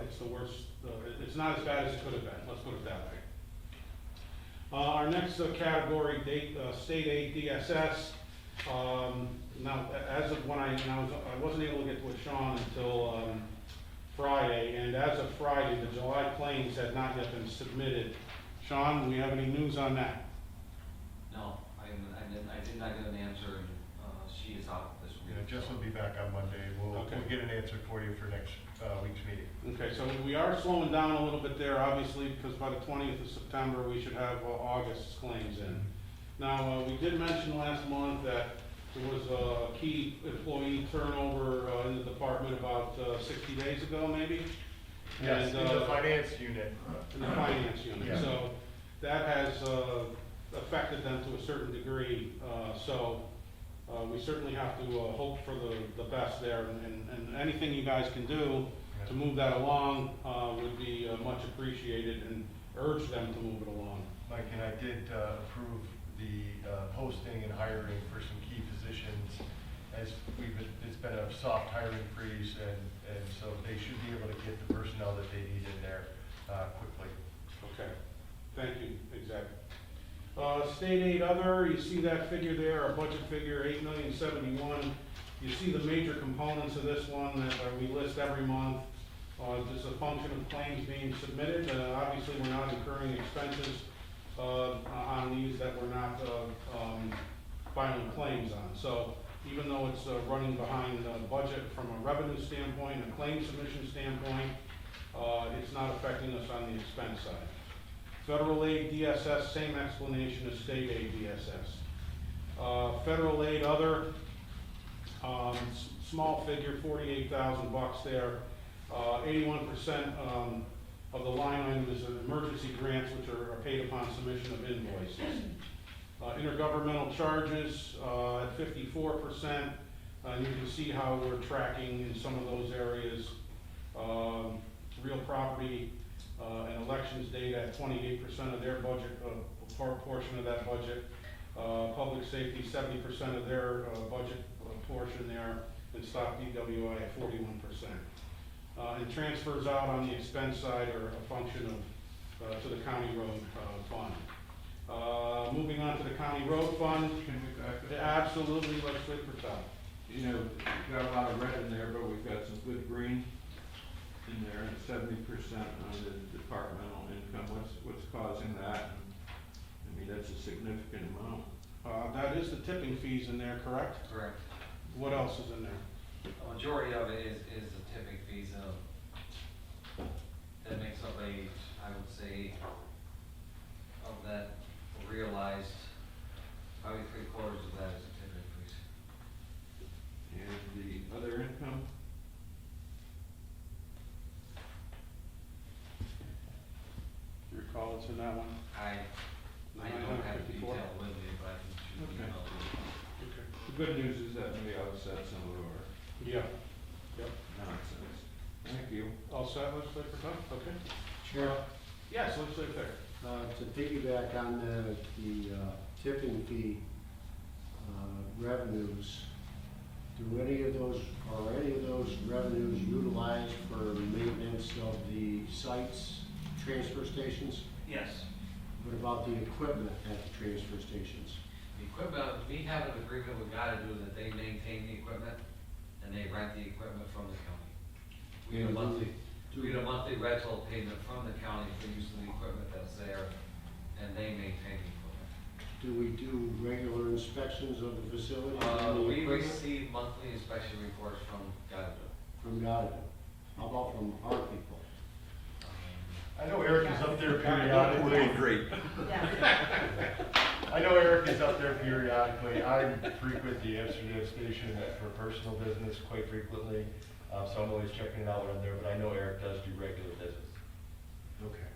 Speaker 3: it's the worst. It's not as bad as it could have been. Let's put it that way. Our next category, state aid DSS. Now, as of when I wasn't able to get with Sean until Friday, and as of Friday, the July claims had not yet been submitted. Sean, do we have any news on that?
Speaker 8: No, I did not get an answer, and she is out this week.
Speaker 2: Jess will be back on Monday. We'll get an answer for you for next week's meeting.
Speaker 3: Okay, so we are slowing down a little bit there, obviously, because by the 20th of September, we should have August's claims in. Now, we did mention last month that there was a key employee turnover in the department about 60 days ago, maybe?
Speaker 2: Yes,
Speaker 3: And,
Speaker 2: in the finance unit.
Speaker 3: In the finance unit.
Speaker 2: Yeah.
Speaker 3: So that has affected them to a certain degree. So we certainly have to hope for the best there, and anything you guys can do to move that along would be much appreciated, and urge them to move it along.
Speaker 2: Mike, and I did approve the posting and hiring for some key positions, as it's been a soft hiring freeze, and so they should be able to get the personnel that they need in there quickly.
Speaker 3: Okay, thank you, exactly. State aid other, you see that figure there, our budget figure, $8,071,000. You see the major components of this one that we list every month. Just a function of claims being submitted. Obviously, we're not incurring expenses on these that we're not filing claims on. So even though it's running behind budget from a revenue standpoint, a claim submission standpoint, it's not affecting us on the expense side. Federal aid DSS, same explanation as state aid DSS. Federal aid other, small figure, $48,000 there. 81% of the line item is emergency grants, which are paid upon submission of invoices. Intergovernmental charges at 54%. And you can see how we're tracking in some of those areas. Real property and elections data at 28% of their budget, portion of that budget. Public safety, 70% of their budget portion there, and stock DWI at 41%. And transfers out on the expense side are a function of to the county road fund. Moving on to the county road fund. Absolutely, legislator Patel.
Speaker 9: You know, we've got a lot of red in there, but we've got some good green in there, and 70% on the departmental income. What's causing that? I mean, that's a significant amount.
Speaker 3: That is the tipping fees in there, correct?
Speaker 8: Correct.
Speaker 3: What else is in there?
Speaker 8: A majority of it is the tipping fees, that makes up I would say, of that realized, probably 3/4 of that is a tip increase.
Speaker 9: And the other income?
Speaker 3: Do you recall what's in that one?
Speaker 8: I don't have the
Speaker 3: 954?
Speaker 8: detail with me, but I can shoot
Speaker 9: Okay.
Speaker 8: an email to you.
Speaker 3: Okay.
Speaker 9: The good news is that may offset some of our
Speaker 3: Yeah. Yep.
Speaker 9: nonsense. Thank you.
Speaker 3: All set, legislator Patel? Okay.
Speaker 1: Chair,
Speaker 3: Yes, legislator Thayer.
Speaker 1: to piggyback on the tipping fee revenues, are any of those revenues utilized for maintenance of the sites, transfer stations?
Speaker 8: Yes.
Speaker 1: What about the equipment at the transfer stations?
Speaker 8: The equipment, we have an agreement with do that they maintain the equipment and they rent the equipment from the county. We get a monthly rental payment from the county for use of the equipment that's there, and they maintain the equipment.
Speaker 1: Do we do regular inspections of the facility?
Speaker 8: We receive monthly inspection reports from Gardner.
Speaker 1: From God. How about from our people?
Speaker 2: I know Eric is up there periodically.
Speaker 9: Great.
Speaker 2: I know Eric is up there periodically. I frequent the Amsterdam station for personal business quite frequently, so I'm always checking it out when I'm there, but I know Eric does do regular business.
Speaker 1: Okay.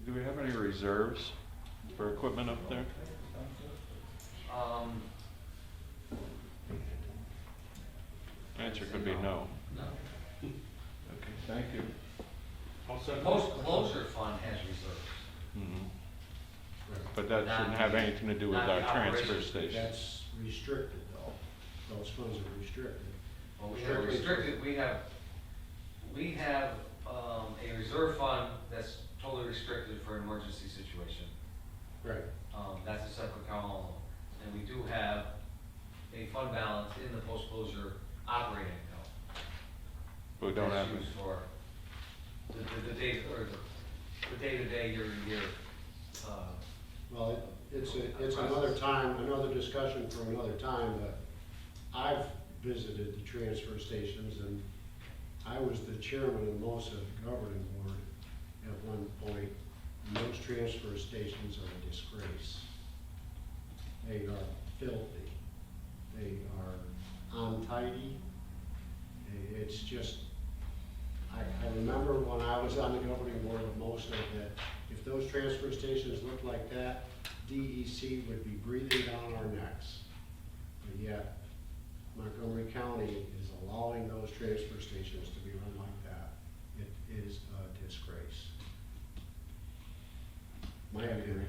Speaker 9: Do we have any reserves for equipment up there? Answer could be no.
Speaker 8: No.
Speaker 9: Okay, thank you.
Speaker 3: All
Speaker 8: The
Speaker 3: set?
Speaker 8: post-closure fund has reserves.
Speaker 9: Mhm. But that shouldn't have anything to do with
Speaker 8: Not
Speaker 9: our
Speaker 8: the
Speaker 9: transfer
Speaker 8: operation.
Speaker 9: station.
Speaker 1: That's restricted though. Those funds are restricted.
Speaker 8: Well, we have restricted, we have a reserve fund that's totally restricted for an emergency situation.
Speaker 1: Right.
Speaker 8: That's a separate column. And we do have a fund balance in the post-closure operating account.
Speaker 9: We don't have,
Speaker 8: That's used for the day, or the day-to-day, year-to-year,
Speaker 1: Well, it's another time, another discussion for another time, but I've visited the transfer stations and I was the chairman of most of the governing board at one point. And those transfer stations are a disgrace. They are filthy. They are untidy. It's just, I remember when I was on the governing board of most of it, if those transfer stations looked like that, DEC would be breathing down our necks. But yet, Montgomery County is allowing those transfer stations to be run like that. It is a disgrace. My opinion.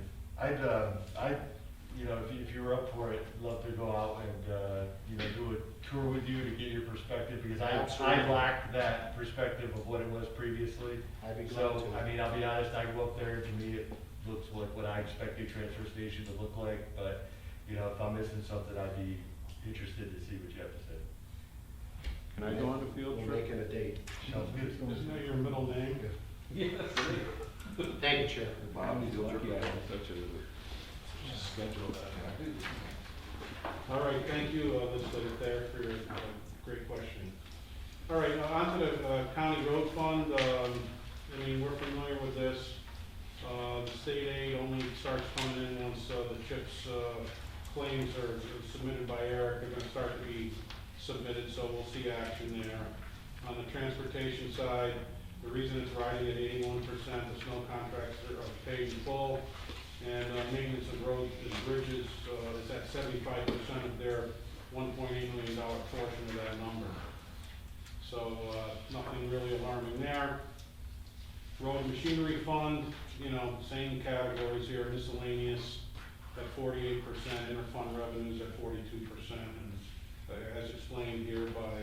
Speaker 2: If you were up for it, love to go out and, do a tour with you to get your perspective, because I
Speaker 1: Absolutely.
Speaker 2: lacked that perspective of what it was previously.
Speaker 1: I'd be glad
Speaker 2: So,
Speaker 1: to.
Speaker 2: I'll be honest, I go up there, and to me, it looks like what I expect a transfer station to look like, but, if I'm missing something, I'd be interested to see what you have to say.
Speaker 9: can I go on the field
Speaker 1: We're
Speaker 9: trip?
Speaker 1: making a date.
Speaker 2: Sounds good.
Speaker 3: Isn't that your middle name?
Speaker 8: Yes.
Speaker 1: Thank you, Chair.
Speaker 9: Bobby's lucky I have such a schedule that
Speaker 3: All right, thank you, legislator Thayer, for your great questioning. All right, on to the county road fund. We're familiar with this. The state aid only starts coming in once the CHIPS claims are submitted by Eric. They're gonna start to be submitted, so we'll see action there. On the transportation side, the reason it's rising at 81%, the snow contracts are paid in full. And maintenance of roads and bridges is at 75% of their $1.8 million portion of that number. So nothing really alarming there. Road machinery fund, same categories here, miscellaneous at 48%, interfund revenues at 42%. And as explained here by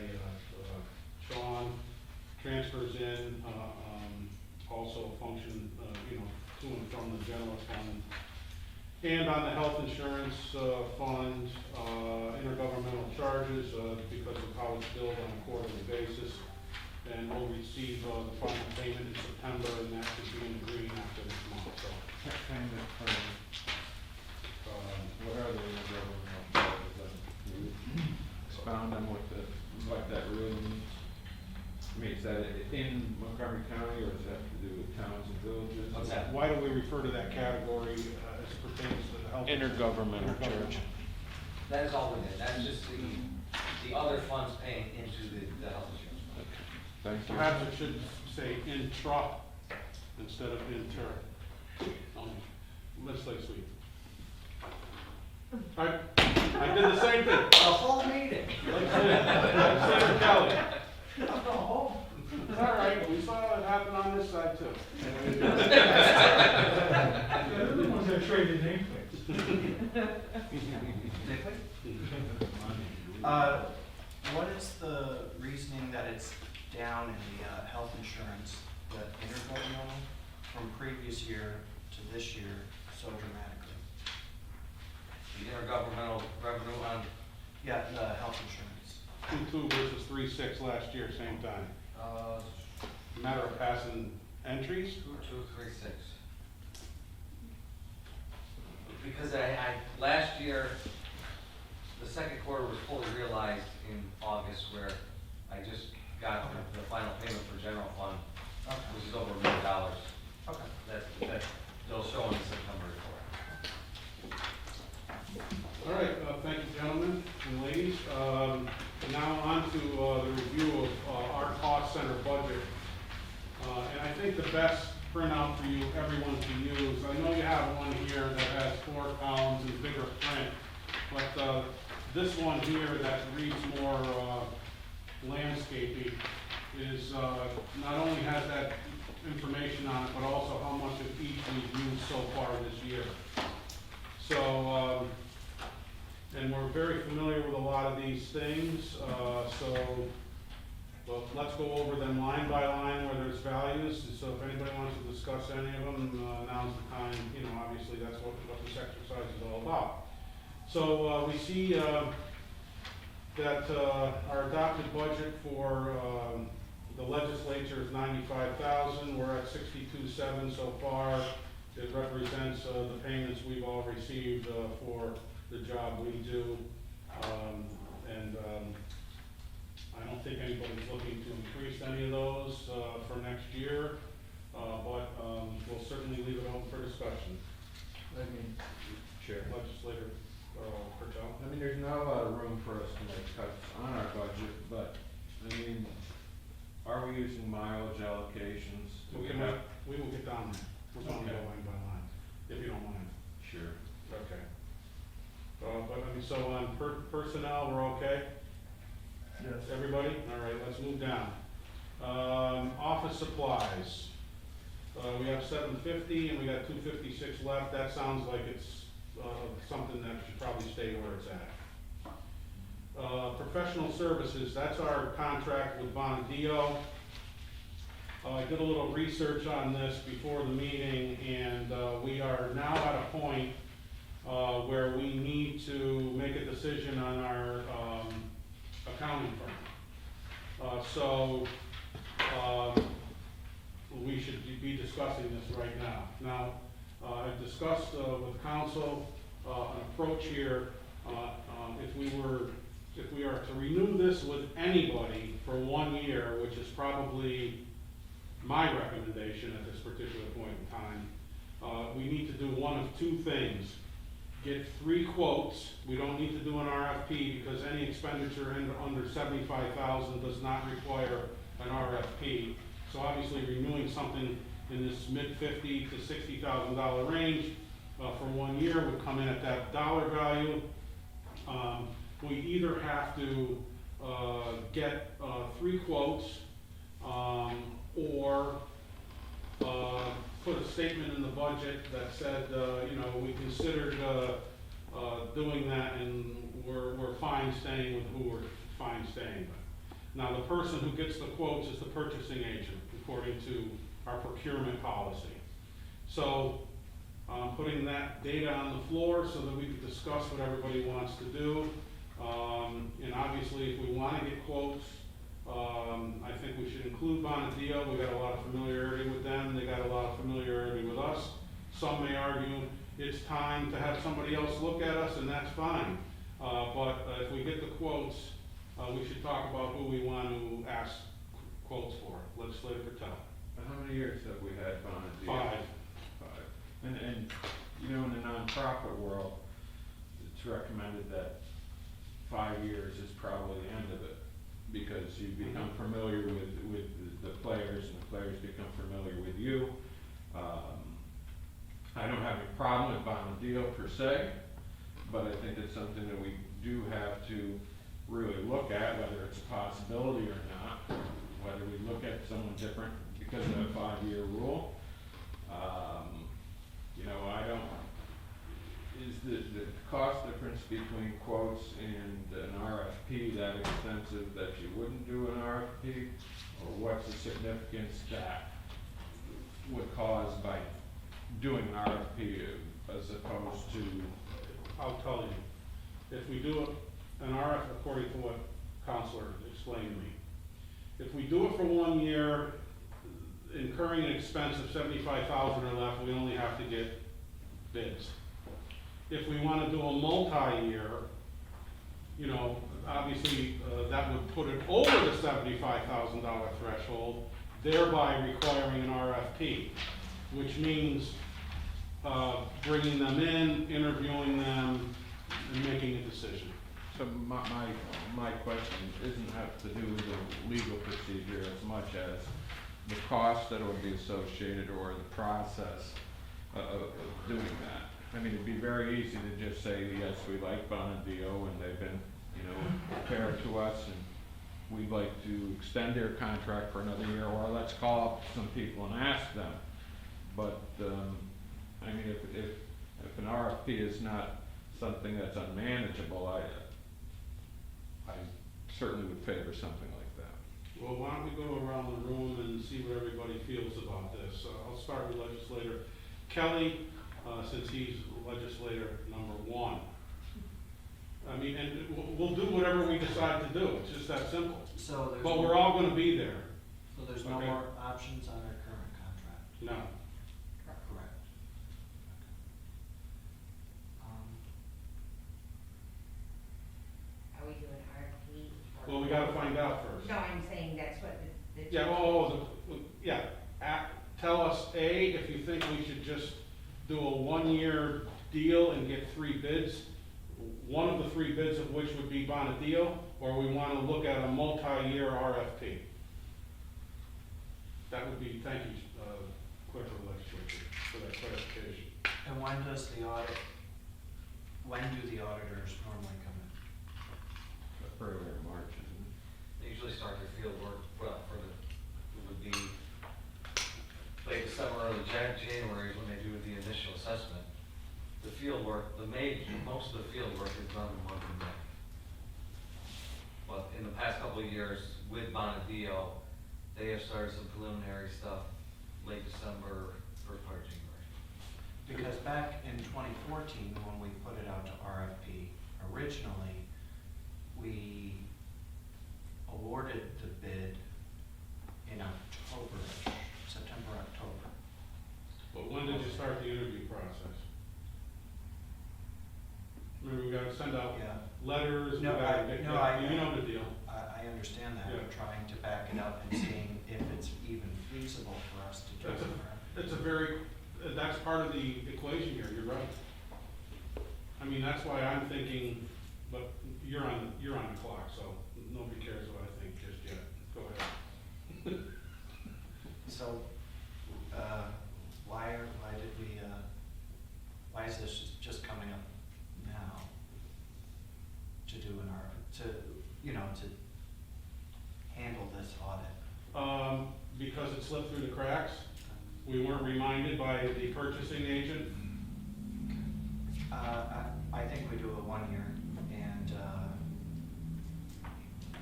Speaker 3: Sean, transfers in also function, to and from the general fund. And on the health insurance fund, intergovernmental charges, because of how it's billed on a quarterly basis. And we'll receive the final payment in September, and that should be in the green after this month, so.
Speaker 9: Kind of, what are the intergovernmental charges? Can you expound on what that really means? I mean, is that in Montgomery County, or does that have to do with towns and villages?
Speaker 8: What's that?
Speaker 3: Why do we refer to that category as it pertains to the health?
Speaker 9: Intergovernmental charge.
Speaker 8: That is all within, that's just the other funds paying into the health insurance fund.
Speaker 9: Thank you.
Speaker 3: Perhaps it should say intra instead of inter. Legislative sweep. I did the same thing.
Speaker 8: A whole meeting.
Speaker 3: Legislator Kelly. It's all right, we saw it happen on this side too.
Speaker 12: They're the ones that traded nameplates.
Speaker 14: What is the reasoning that it's down in the health insurance, the intergovernmental, from previous year to this year so dramatically?
Speaker 8: The intergovernmental revenue on,
Speaker 14: Yeah, the health insurance.
Speaker 3: 2.2 versus 3.6 last year, same time. Matter of passing entries.
Speaker 8: 2,236. Because last year, the second quarter was fully realized in August, where I just got the final payment for general fund, which is over $1 million.
Speaker 14: Okay.
Speaker 8: That they'll show in the September report.
Speaker 3: All right, thank you, gentlemen and ladies. Now on to the review of our cost center budget. And I think the best printout for you, everyone to use, I know you have one here that has 4 columns in bigger print, but this one here that reads more landscaping is not only has that information on it, but also how much of each we've used so far this year. So, and we're very familiar with a lot of these things, well, let's go over them line by line where there's values. So if anybody wants to discuss any of them, now's the time. You know, obviously that's what this exercise is all about. So we see that our adopted budget for the legislature is $95,000. We're at $62,700 so far. It represents the payments we've all received for the job we do. I don't think anybody's looking to increase any of those for next year, but we'll certainly leave it open for discussion.
Speaker 9: Chair.
Speaker 3: Legislator Pertel.
Speaker 9: I mean, there's not a lot of room for us to make cuts on our budget, but, I mean, are we using mileage allocations? Do we have?
Speaker 3: We will get down there. We're going to go
Speaker 9: Okay.
Speaker 3: line by line, if you don't mind.
Speaker 9: Sure.
Speaker 3: Okay. But I mean, so on personnel, we're okay?
Speaker 6: Yes.
Speaker 3: Everybody? All right, let's move down. Office supplies. We have $750 and we got $256 left. That sounds like it's something that should probably stay where it's at. Professional services, that's our contract with Bonadio. I did a little research on this before the meeting, and we are now at a point where we need to make a decision on our accounting firm. So we should be discussing this right now. Now, I've discussed with council an approach here. If we are to renew this with anybody for 1 year, which is probably my recommendation at this particular point in time, we need to do one of 2 things. Get 3 quotes. We don't need to do an RFP because any expenditure under $75,000 does not require an RFP. So obviously renewing something in this mid-$50,000 to $60,000 range for 1 year would come in at that dollar value. We either have to get 3 quotes or put a statement in the budget that said, you know, we considered doing that and we're fine staying with who we're fine staying with. Now, the person who gets the quotes is the purchasing agent, according to our procurement policy. So putting that data on the floor so that we can discuss what everybody wants to do. And obviously, if we wanna get quotes, I think we should include Bonadio. We got a lot of familiarity with them, they got a lot of familiarity with us. Some may argue it's time to have somebody else look at us, and that's fine. But if we get the quotes, we should talk about who we want to ask quotes for. Legislator Patel.
Speaker 9: How many years have we had Bonadio?
Speaker 3: 5.
Speaker 9: 5. And, you know, in the nonprofit world, it's recommended that 5 years is probably the end of it, because you become familiar with the players, and the players become familiar with you. I don't have a problem with Bonadio per se, but I think it's something that we do have to really look at, whether it's a possibility or not, whether we look at someone different because of that 5-year rule. You know, I don't, is the cost difference between quotes and an RFP that extensive that you wouldn't do an RFP? Or what's the significance that would cause by doing an RFP as opposed to?
Speaker 3: I'll tell you, if we do an RF, according to what Counselor explained to me, if we do it for 1 year, incurring an expense of $75,000 or less, we only have to get bids. If we want to do a multi-year, you know, obviously that would put it over the $75,000 threshold, thereby requiring an RFP, which means bringing them in, interviewing them, and making a decision.
Speaker 9: So my question doesn't have to do with the legal procedure as much as the cost that would be associated or the process of doing that. I mean, it'd be very easy to just say, yes, we like Bonadio and they've been, you know, fair to us and we'd like to extend their contract for another year, or let's call up some people and ask them. But, I mean, if an RFP is not something that's unmanageable, I certainly would favor something like that.
Speaker 3: Well, why don't we go around the room and see what everybody feels about this? I'll start with Legislator Kelly, since he's legislator number 1. I mean, and we'll do whatever we decide to do, it's just that simple.
Speaker 14: So there's.
Speaker 3: But we're all gonna be there.
Speaker 14: So there's no
Speaker 3: Okay.
Speaker 14: more options on our current contract?
Speaker 3: No.
Speaker 14: Correct.
Speaker 15: Are we doing RFP?
Speaker 3: Well, we gotta find out first.
Speaker 15: No, I'm saying that's what the.
Speaker 3: Yeah, yeah, tell us, A, if you think we should just do a 1-year deal and get 3 bids, one of the 3 bids of which would be Bonadio, or we wanna look at a multi-year RFP. That would be, thank you, Clerk of the Legislature, for that clarification.
Speaker 14: And when do the auditors normally come in?
Speaker 9: Earlier March, isn't it?
Speaker 8: They usually start their field work, well, it would be late December, early January is when they do the initial assessment. The field work, most of the field work is done in the month of May. But in the past couple of years with Bonadio, they have started some preliminary stuff late December, first part of January.
Speaker 14: Because back in 2014, when we put it out to RFP, originally, we awarded the bid in October, September, October.
Speaker 3: But when did you start the interview process? Remember, we gotta send out
Speaker 14: Yeah.
Speaker 3: letters, we
Speaker 14: No,
Speaker 3: gotta get, you know the deal.
Speaker 14: I understand that,
Speaker 3: Yeah.
Speaker 14: we're trying to back it up and seeing if it's even feasible for us to do
Speaker 3: That's
Speaker 14: it.
Speaker 3: that's part of the equation here, you're right. I mean, that's why I'm thinking, but you're on the clock, so nobody cares what I think just yet. Go ahead.
Speaker 14: So, why is this just coming up now to do an to handle this audit?
Speaker 3: Because it slipped through the cracks, we weren't reminded by the purchasing agent.
Speaker 14: I think we do a 1 year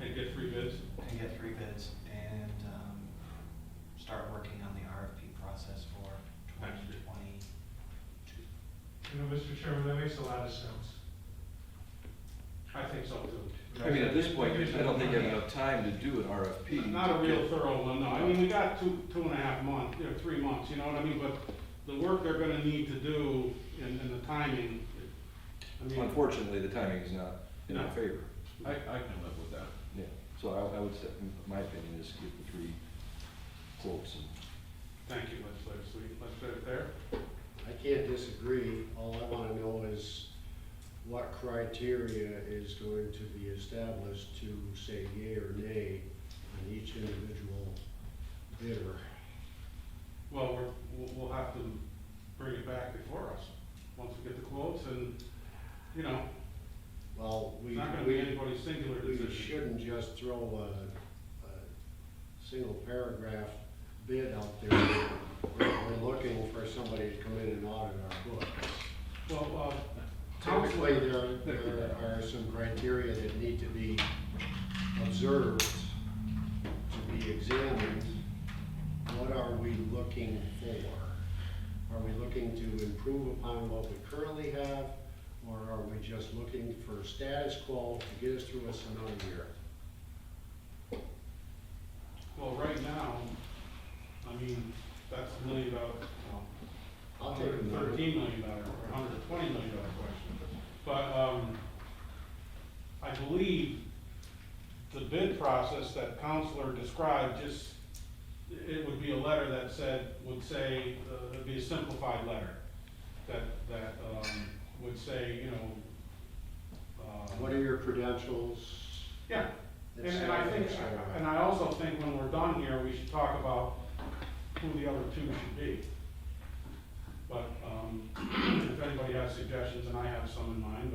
Speaker 3: And get 3 bids.
Speaker 14: and get 3 bids and, start working on the RFP process for
Speaker 3: Next year.
Speaker 14: 2022.
Speaker 12: Chairman, that makes a lot of sense.
Speaker 3: I think so too.
Speaker 7: I mean, at this point, I don't think you have enough time to do an RFP.
Speaker 3: Not a real thorough one, no. I mean, we got 2.5 months, 3 months, you know what I mean? But the work they're gonna need to do and the timing, I mean.
Speaker 7: Unfortunately, the timing is not in our
Speaker 3: No.
Speaker 7: favor.
Speaker 9: I can live with that.
Speaker 7: Yeah, so I would say, my opinion is get the 3 quotes and
Speaker 3: Thank you, let's put it there.
Speaker 1: I can't disagree. All I want to know is what criteria is going to be established to say yea or nay on each individual bidder.
Speaker 3: Well, we'll have to bring it back before us, once we get the quotes and, you know,
Speaker 1: Well,
Speaker 3: it's not gonna be anybody's singular
Speaker 1: we
Speaker 3: decision.
Speaker 1: shouldn't just throw a single paragraph bid out there. We're looking for somebody to come in and audit our books.
Speaker 3: Well,
Speaker 1: Typically, there are some criteria that need to be observed, to be examined. What are we looking for? Are we looking to improve upon what we currently have? Or are we just looking for status quo to get us through another year?
Speaker 3: well, right now, I mean, that's $1 million,
Speaker 1: I'll take a number.
Speaker 3: $13 million or $120 million question. But, I believe the bid process that Counselor described, just, it would be a letter that would say, it'd be a simplified letter that would say, you know,
Speaker 1: What are your credentials?
Speaker 3: yeah.
Speaker 1: et
Speaker 3: And I
Speaker 1: cetera,
Speaker 3: think,
Speaker 1: et cetera.
Speaker 3: and I also think when we're done here, we should talk about who the other 2 should be. But, if anybody has suggestions, and I have some in mind,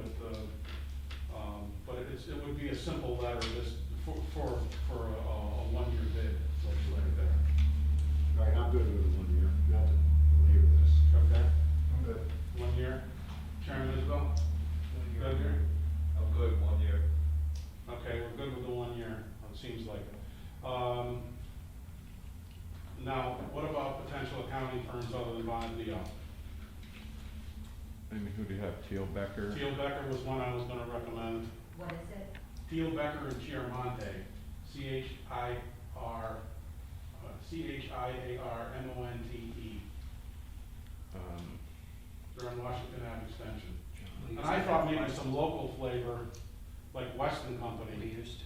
Speaker 3: but it would be a simple letter, just for a 1-year bid, so it's right there.
Speaker 1: All right, I'm good with 1 year, not to belabor this.
Speaker 3: Okay?
Speaker 4: I'm good.
Speaker 3: 1 year. Chairman Isabel? Good here?
Speaker 4: I'm good, 1 year.
Speaker 3: Okay, we're good with the 1 year, it seems like it. Now, what about potential accounting firms other than Bond and Deal?
Speaker 9: I mean, who do you have, Teal Becker?
Speaker 3: Teal Becker was one I was gonna recommend.
Speaker 15: What is it?
Speaker 3: Teal Becker and Chiaramonte, Chiarmonte. They're on Washington Ave Extension. And I thought maybe some local flavor, like Weston
Speaker 14: We
Speaker 3: Company,
Speaker 14: used to.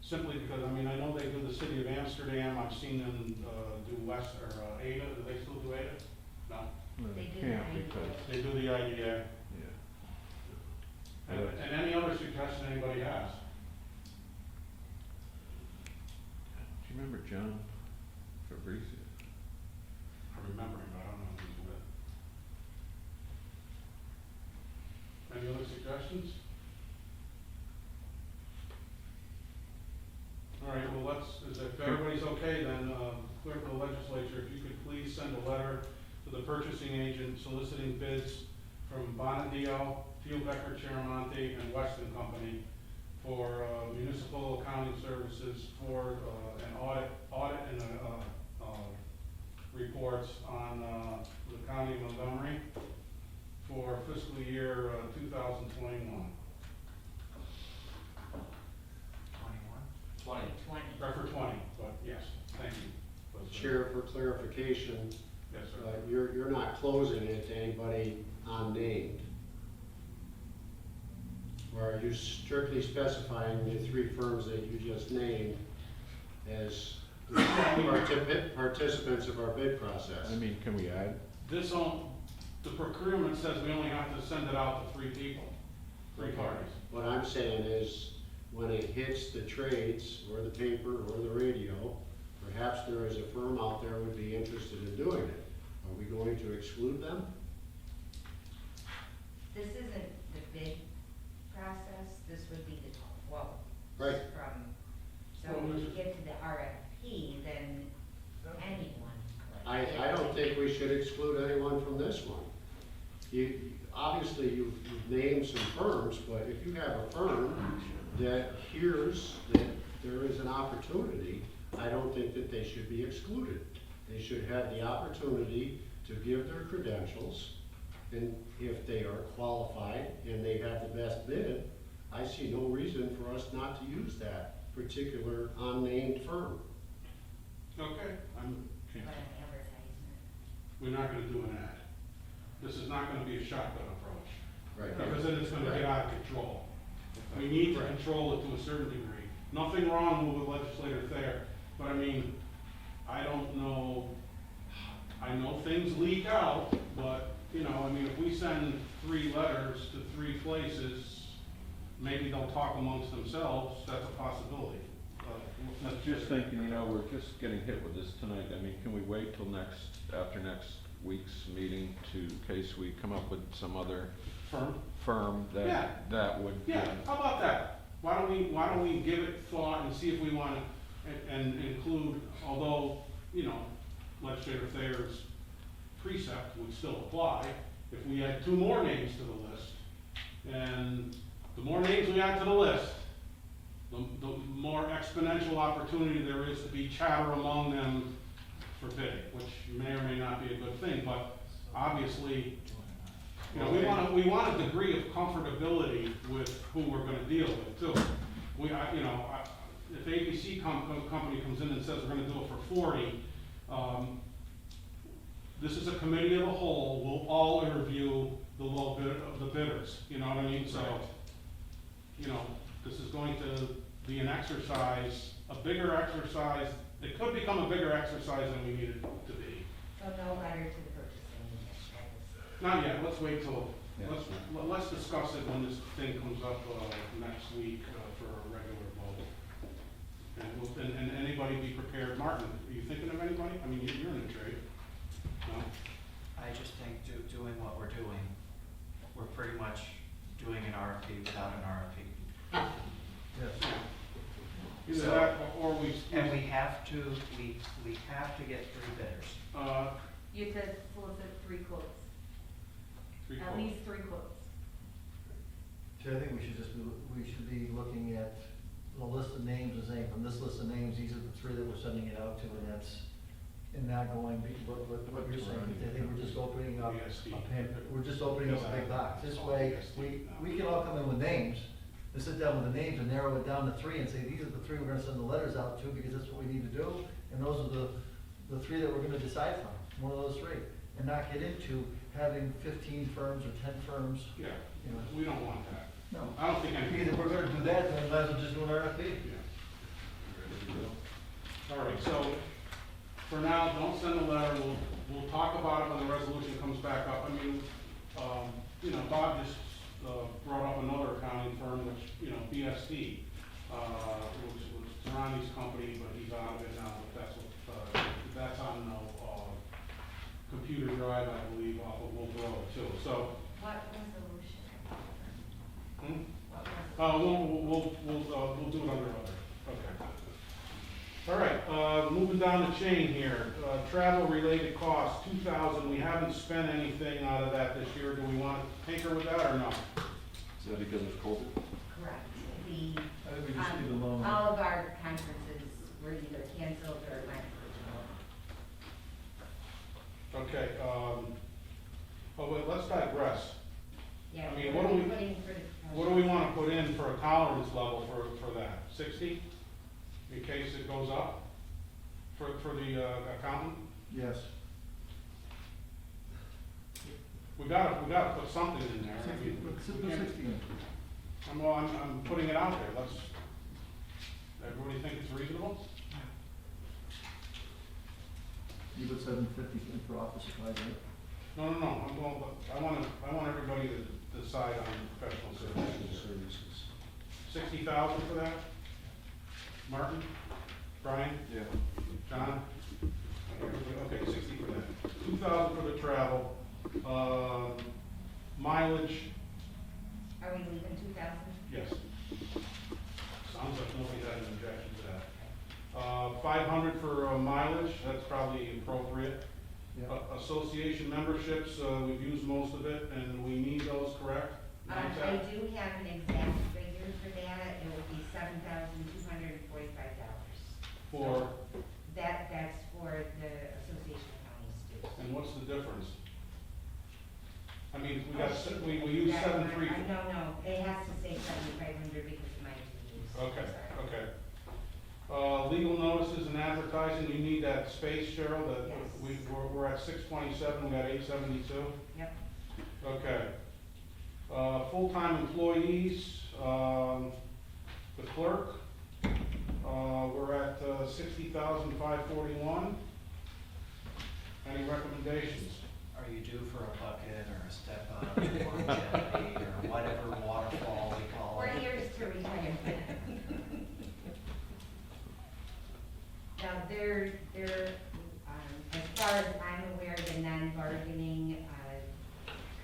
Speaker 3: simply because, I mean, I know they do the city of Amsterdam, I've seen them, do West, or, Ada, do they still do Ada? No,
Speaker 9: No,
Speaker 15: They
Speaker 9: they
Speaker 15: do
Speaker 9: can't
Speaker 15: the
Speaker 9: because,
Speaker 3: they do the IDA.
Speaker 9: yeah.
Speaker 3: And any other suggestion anybody has?
Speaker 9: Do you remember John Fabrizi?
Speaker 3: I remember him, but I don't know who's with. Any other suggestions? All right, well, if everybody's okay, then, clerk of the legislature, if you could please send a letter to the purchasing agent soliciting bids from Bonadio, Teal Becker, Chiaramonte, and Weston Company for, municipal accounting services for, an audit and, reports on, the county of Montgomery for fiscal year, 2021.
Speaker 14: 21?
Speaker 8: 20.
Speaker 3: Or for 20, but yes, thank you. But,
Speaker 1: Chair, for clarification,
Speaker 3: Yes, sir.
Speaker 1: you're not closing it to anybody unnamed. Or are you strictly specifying the 3 firms that you just named as participants of our bid process?
Speaker 9: I mean, can we add?
Speaker 3: The procurement says we only have to send it out to 3 people, 3 parties.
Speaker 1: What I'm saying is, when it hits the trades, or the paper, or the radio, perhaps there is a firm out there would be interested in doing it. Are we going to exclude them?
Speaker 15: This isn't the bid process, this would be the quote.
Speaker 1: Right.
Speaker 15: From, so
Speaker 3: Well,
Speaker 15: when you
Speaker 3: which is-
Speaker 15: get to the RFP, then anyone could.
Speaker 1: I don't think we should exclude anyone from this one. Obviously, you've named some firms, but if you have a firm that hears that there is an opportunity, I don't think that they should be excluded. They should have the opportunity to give their credentials And if they are qualified and they have the best bid, I see no reason for us not to use that particular unnamed firm.
Speaker 3: Okay,
Speaker 15: But an advertisement.
Speaker 3: we're not gonna do an ad. This is not gonna be a shotgun approach.
Speaker 1: Right.
Speaker 3: Because then it's gonna
Speaker 1: Right.
Speaker 3: get out of control. We need to control it to a certain degree. Nothing wrong with legislative Thayer, but I mean, I don't know, I know things leak out, but, you know, I mean, if we send 3 letters to 3 places, maybe they'll talk amongst themselves, that's a possibility.
Speaker 9: I was just thinking, you know, we're just getting hit with this tonight. I mean, can we wait till after next week's meeting in case we come up with some other firm
Speaker 3: Yeah.
Speaker 9: that would?
Speaker 3: Yeah, how about that? Why don't we give it thought and see if we wanna, and include, although, you know, legislator Thayer's precept would still apply, if we add 2 more names to the list, and the more names we add to the list, the more exponential opportunity there is to be chatter among them for bidding, which may or may not be a good thing, but obviously, you know, we want a degree of comfortability with who we're gonna deal with too. If ABC company comes in and says we're gonna do it for 40, this is a committee of the whole, we'll all interview the low bid of the bidders, you know what I mean? So, you know, this is going to be an exercise, a bigger exercise. It could become a bigger exercise than we need it to be.
Speaker 15: So no letter to the purchasing.
Speaker 3: Not yet, let's wait till,
Speaker 7: Yeah.
Speaker 3: let's discuss it when this thing comes up, next week, for a regular vote. And anybody be prepared. Martin, are you thinking of anybody? I mean, you're in the trade. No?
Speaker 14: I just think doing what we're doing, we're pretty much doing an RFP without an RFP.
Speaker 6: Yes.
Speaker 3: Either
Speaker 14: So-
Speaker 3: that, or we.
Speaker 14: And we have to get 3 bidders.
Speaker 10: You have to solicit 3 quotes,
Speaker 3: Three
Speaker 10: at
Speaker 3: quotes.
Speaker 10: least 3 quotes.
Speaker 6: See, I think we should be looking at the list of names and saying, from this list of names, these are the 3 that we're sending it out to, and not going, what you're saying, I think we're just opening up we're just opening up a big box. This way, we can all come in with names, and sit down with the names and narrow it down to 3 and say, these are the 3 we're gonna send the letters out to, because that's what we need to do, and those are the 3 that we're gonna decide from, one of those 3, and not get into having 15 firms or 10 firms.
Speaker 3: Yeah,
Speaker 6: You know.
Speaker 3: we don't want that.
Speaker 6: No.
Speaker 3: I don't think any.
Speaker 6: Because if we're gonna do that, then might as well just do an RFP.
Speaker 3: All right, so for now, don't send a letter. We'll talk about it when the resolution comes back up. I mean, you know, Bob just brought up another accounting firm, which, you know, BSD, which was Ronnie's company, but he's out of it now. But that's on Computer Drive, I believe, off of Wolf Road too. So.
Speaker 15: What resolution?
Speaker 3: Hmm?
Speaker 15: What resolution?
Speaker 3: We'll do it under other, okay. All right, moving down the chain here, travel-related costs, 2,000, we haven't spent anything out of that this year, do we want to tinker with that or no?
Speaker 7: Is that because of COVID?
Speaker 15: Correct.
Speaker 6: I think we just leave it alone.
Speaker 15: All of our conferences were either canceled or went virtual.
Speaker 3: Okay, oh, wait, let's digress.
Speaker 15: Yeah,
Speaker 3: I mean,
Speaker 15: we're
Speaker 3: what do we-
Speaker 15: putting for the
Speaker 3: What do we want to put in for a tolerance level for that, 60? In case it goes up for the accountant?
Speaker 6: Yes.
Speaker 3: We gotta put something in there. I mean,
Speaker 6: Put
Speaker 3: we can't-
Speaker 6: 60 in.
Speaker 3: I'm putting it out there, everybody think it's reasonable?
Speaker 6: You put 750 in for office supplies, right?
Speaker 3: No, I want everybody to decide on professional services. 60,000 for that? Martin? Brian?
Speaker 7: Yeah.
Speaker 3: John? Okay, 60 for that. 2,000 for the travel, mileage,
Speaker 15: Are we leaving 2,000?
Speaker 3: yes. Sounds like nobody had an objection to that. 500 for mileage, that's probably appropriate.
Speaker 6: Yeah.
Speaker 3: Association memberships, we've used most of it, and we need those, correct?
Speaker 15: I do have an exact figure for that, it would be $7,245.
Speaker 3: For,
Speaker 15: That's for the Association of Counties too.
Speaker 3: and what's the difference? I realizing you need that space, Cheryl, that
Speaker 15: Yes.
Speaker 3: we're at 627, we got 872?
Speaker 15: Yep.
Speaker 3: Okay. Full-time employees, the clerk, we're at 60,541. Any recommendations?
Speaker 14: Are you due for a bucket or a step up, or longevity, or whatever waterfall we call
Speaker 15: 4
Speaker 14: it?
Speaker 15: years to retirement. Now, as far as I'm aware, the non-bargaining,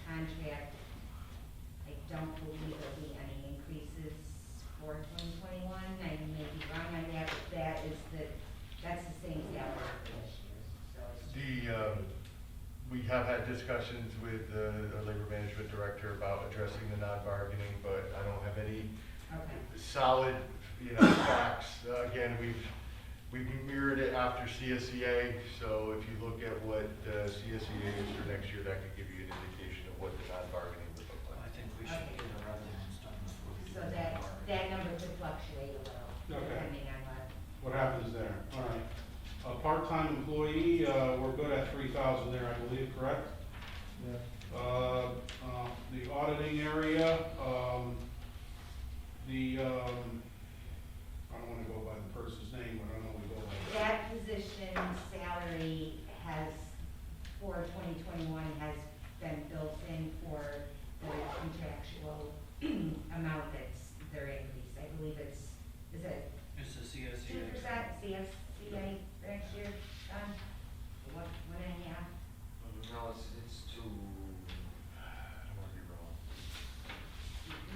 Speaker 15: contract, I don't believe there'll be any increases for 2021. I may be wrong on that, but that's the same salary for this year, so it's.
Speaker 2: We have had discussions with our labor management director about addressing the non-bargaining, but I don't have any
Speaker 15: Okay.
Speaker 2: solid, facts. Again, we've mirrored it after CSEA, so if you look at what CSEA is for next year, that could give you an indication of what the non-bargaining would look
Speaker 14: I
Speaker 2: like.
Speaker 14: think we should get our revenues done before we do
Speaker 15: So
Speaker 14: the
Speaker 15: that
Speaker 14: bargaining.
Speaker 15: number could fluctuate a little,
Speaker 3: Okay.
Speaker 15: depending on
Speaker 3: What happens there? All right. A part-time employee, we're good at 3,000 there, I believe, correct?
Speaker 6: Yeah.
Speaker 3: The auditing area, I don't wanna go by the person's name, but I know we go by that.
Speaker 15: that position's salary for 2021 has been built in for the contractual amount that's their increase. I believe is it
Speaker 14: It's the
Speaker 15: 2%
Speaker 14: CSEA.
Speaker 15: CSCA next year, one and a half?
Speaker 8: No, it's too,
Speaker 2: I don't want to be wrong.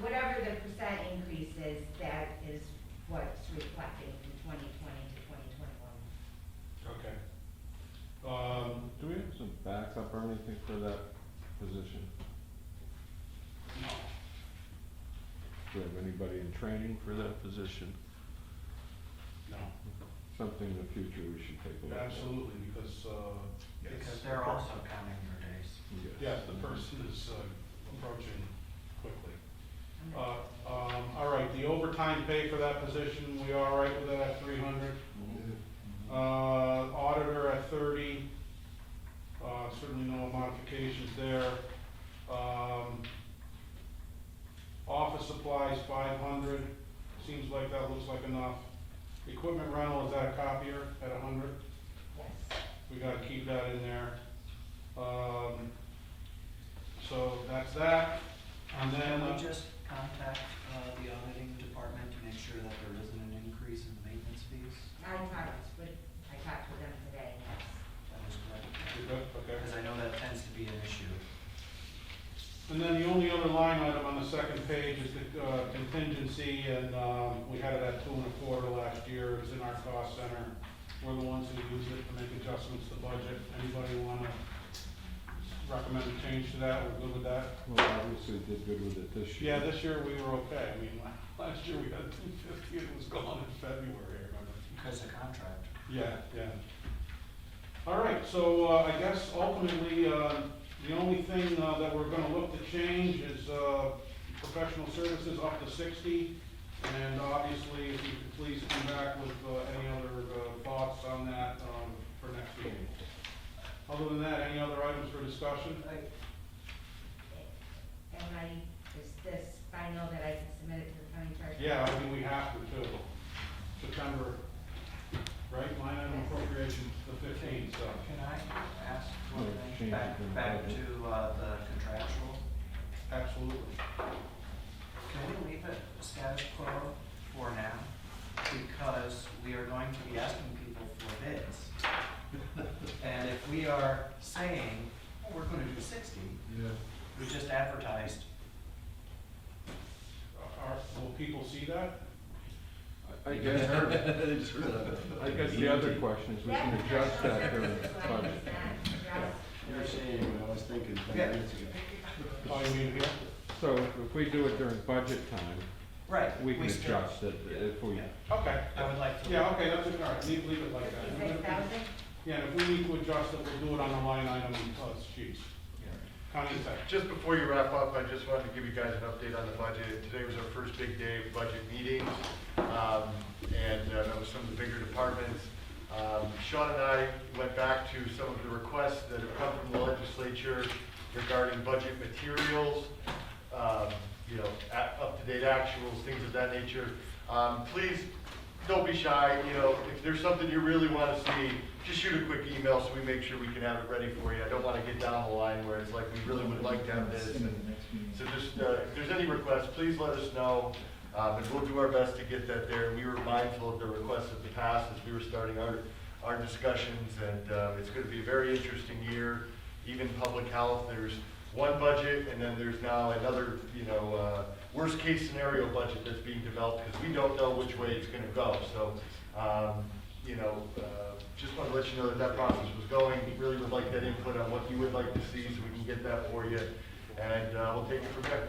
Speaker 15: Whatever the percent increase is, that is what's reflecting from 2020 to 2021.
Speaker 3: Okay.
Speaker 9: Do we have some backup or anything for that position?
Speaker 3: No.
Speaker 9: Do we have anybody in training for that position?
Speaker 3: No.
Speaker 9: Something in the future we should take a look at.
Speaker 3: Absolutely, because,
Speaker 14: Because they're also counting their days.
Speaker 3: yes, the person is approaching quickly. All right, the overtime pay for that position, we all right with that at 300? Auditor at 30, certainly no modifications there. Office supplies, 500, seems like that looks like enough. Equipment rental, is that a copier at 100?
Speaker 15: Yes.
Speaker 3: We gotta keep that in there. So that's that, and then.
Speaker 14: Can we just contact the auditing department to make sure that there isn't an increase in maintenance fees?
Speaker 15: I talked with them today, yes.
Speaker 14: That is correct.
Speaker 3: You're good, okay.
Speaker 14: Because I know that tends to be an issue.
Speaker 3: And then the only other line item on the second page is the contingency, and we had it at 2.25 last year. It's in our cost center. We're the ones who use it to make adjustments to budget. Anybody want to recommend a change to that? We're good with that?
Speaker 9: Well, obviously did good with it this year.
Speaker 3: Yeah, this year we were okay. I mean, last year we had 250, it was gone in February, I remember.
Speaker 14: Because of contract.
Speaker 3: Yeah, yeah. All right, so I guess ultimately, the only thing that we're gonna look to change is professional services up to 60. And obviously, if you could please come back with any other thoughts on that for next meeting. Other than that, any other items for discussion?
Speaker 15: Is this final that I can submit it to the county treasurer?
Speaker 3: Yeah, I mean, we have to too. September, right, line item appropriation, the 15th, so.
Speaker 14: Can I ask one
Speaker 9: Yeah,
Speaker 14: thing,
Speaker 9: change it in
Speaker 14: back to
Speaker 9: budget.
Speaker 14: the contractual?
Speaker 3: Absolutely.
Speaker 14: Can we leave it status quo for now? Because we are going to be asking people for bids. And if we are saying, oh, we're gonna do 60, we just advertised.
Speaker 3: Will people see that?
Speaker 9: I guess, I guess the other question is we can adjust that during the budget.
Speaker 1: You were saying, I was thinking 10
Speaker 14: Yeah.
Speaker 1: minutes ago.
Speaker 3: Oh, you mean here?
Speaker 9: So if we do it during budget time,
Speaker 14: Right.
Speaker 9: we can
Speaker 14: still-
Speaker 9: adjust it if we,
Speaker 3: Okay.
Speaker 14: I would like to.
Speaker 3: Yeah, okay, that's, all right, leave it like that.
Speaker 15: 56,000?
Speaker 3: Yeah, and if we need to adjust it, we'll do it on the line item sheets. County Executive.
Speaker 2: Just before you wrap up, I just wanted to give you guys an update on the budget. Today was our first big day of budget meetings, and met with some of the bigger departments. Sean and I went back to some of the requests that have come from the legislature regarding budget materials, up-to-date actuals, things of that nature. Please, don't be shy, if there's something you really want to see, just shoot a quick email so we make sure we can have it ready for you. I don't want to get down the line where it's like, we really would like to have this. So just, if there's any requests, please let us know, and we'll do our best to get that there. We were mindful of the requests of the past as we were starting our discussions, and it's going to be a very interesting year. Even public health, there's one budget, and then there's now another, worst case scenario budget that's being developed, because we don't know which way it's gonna go. So, just want to let you know that process was going. We really would like that input on what you would like to see, so we can get that for you, and we'll take it from there.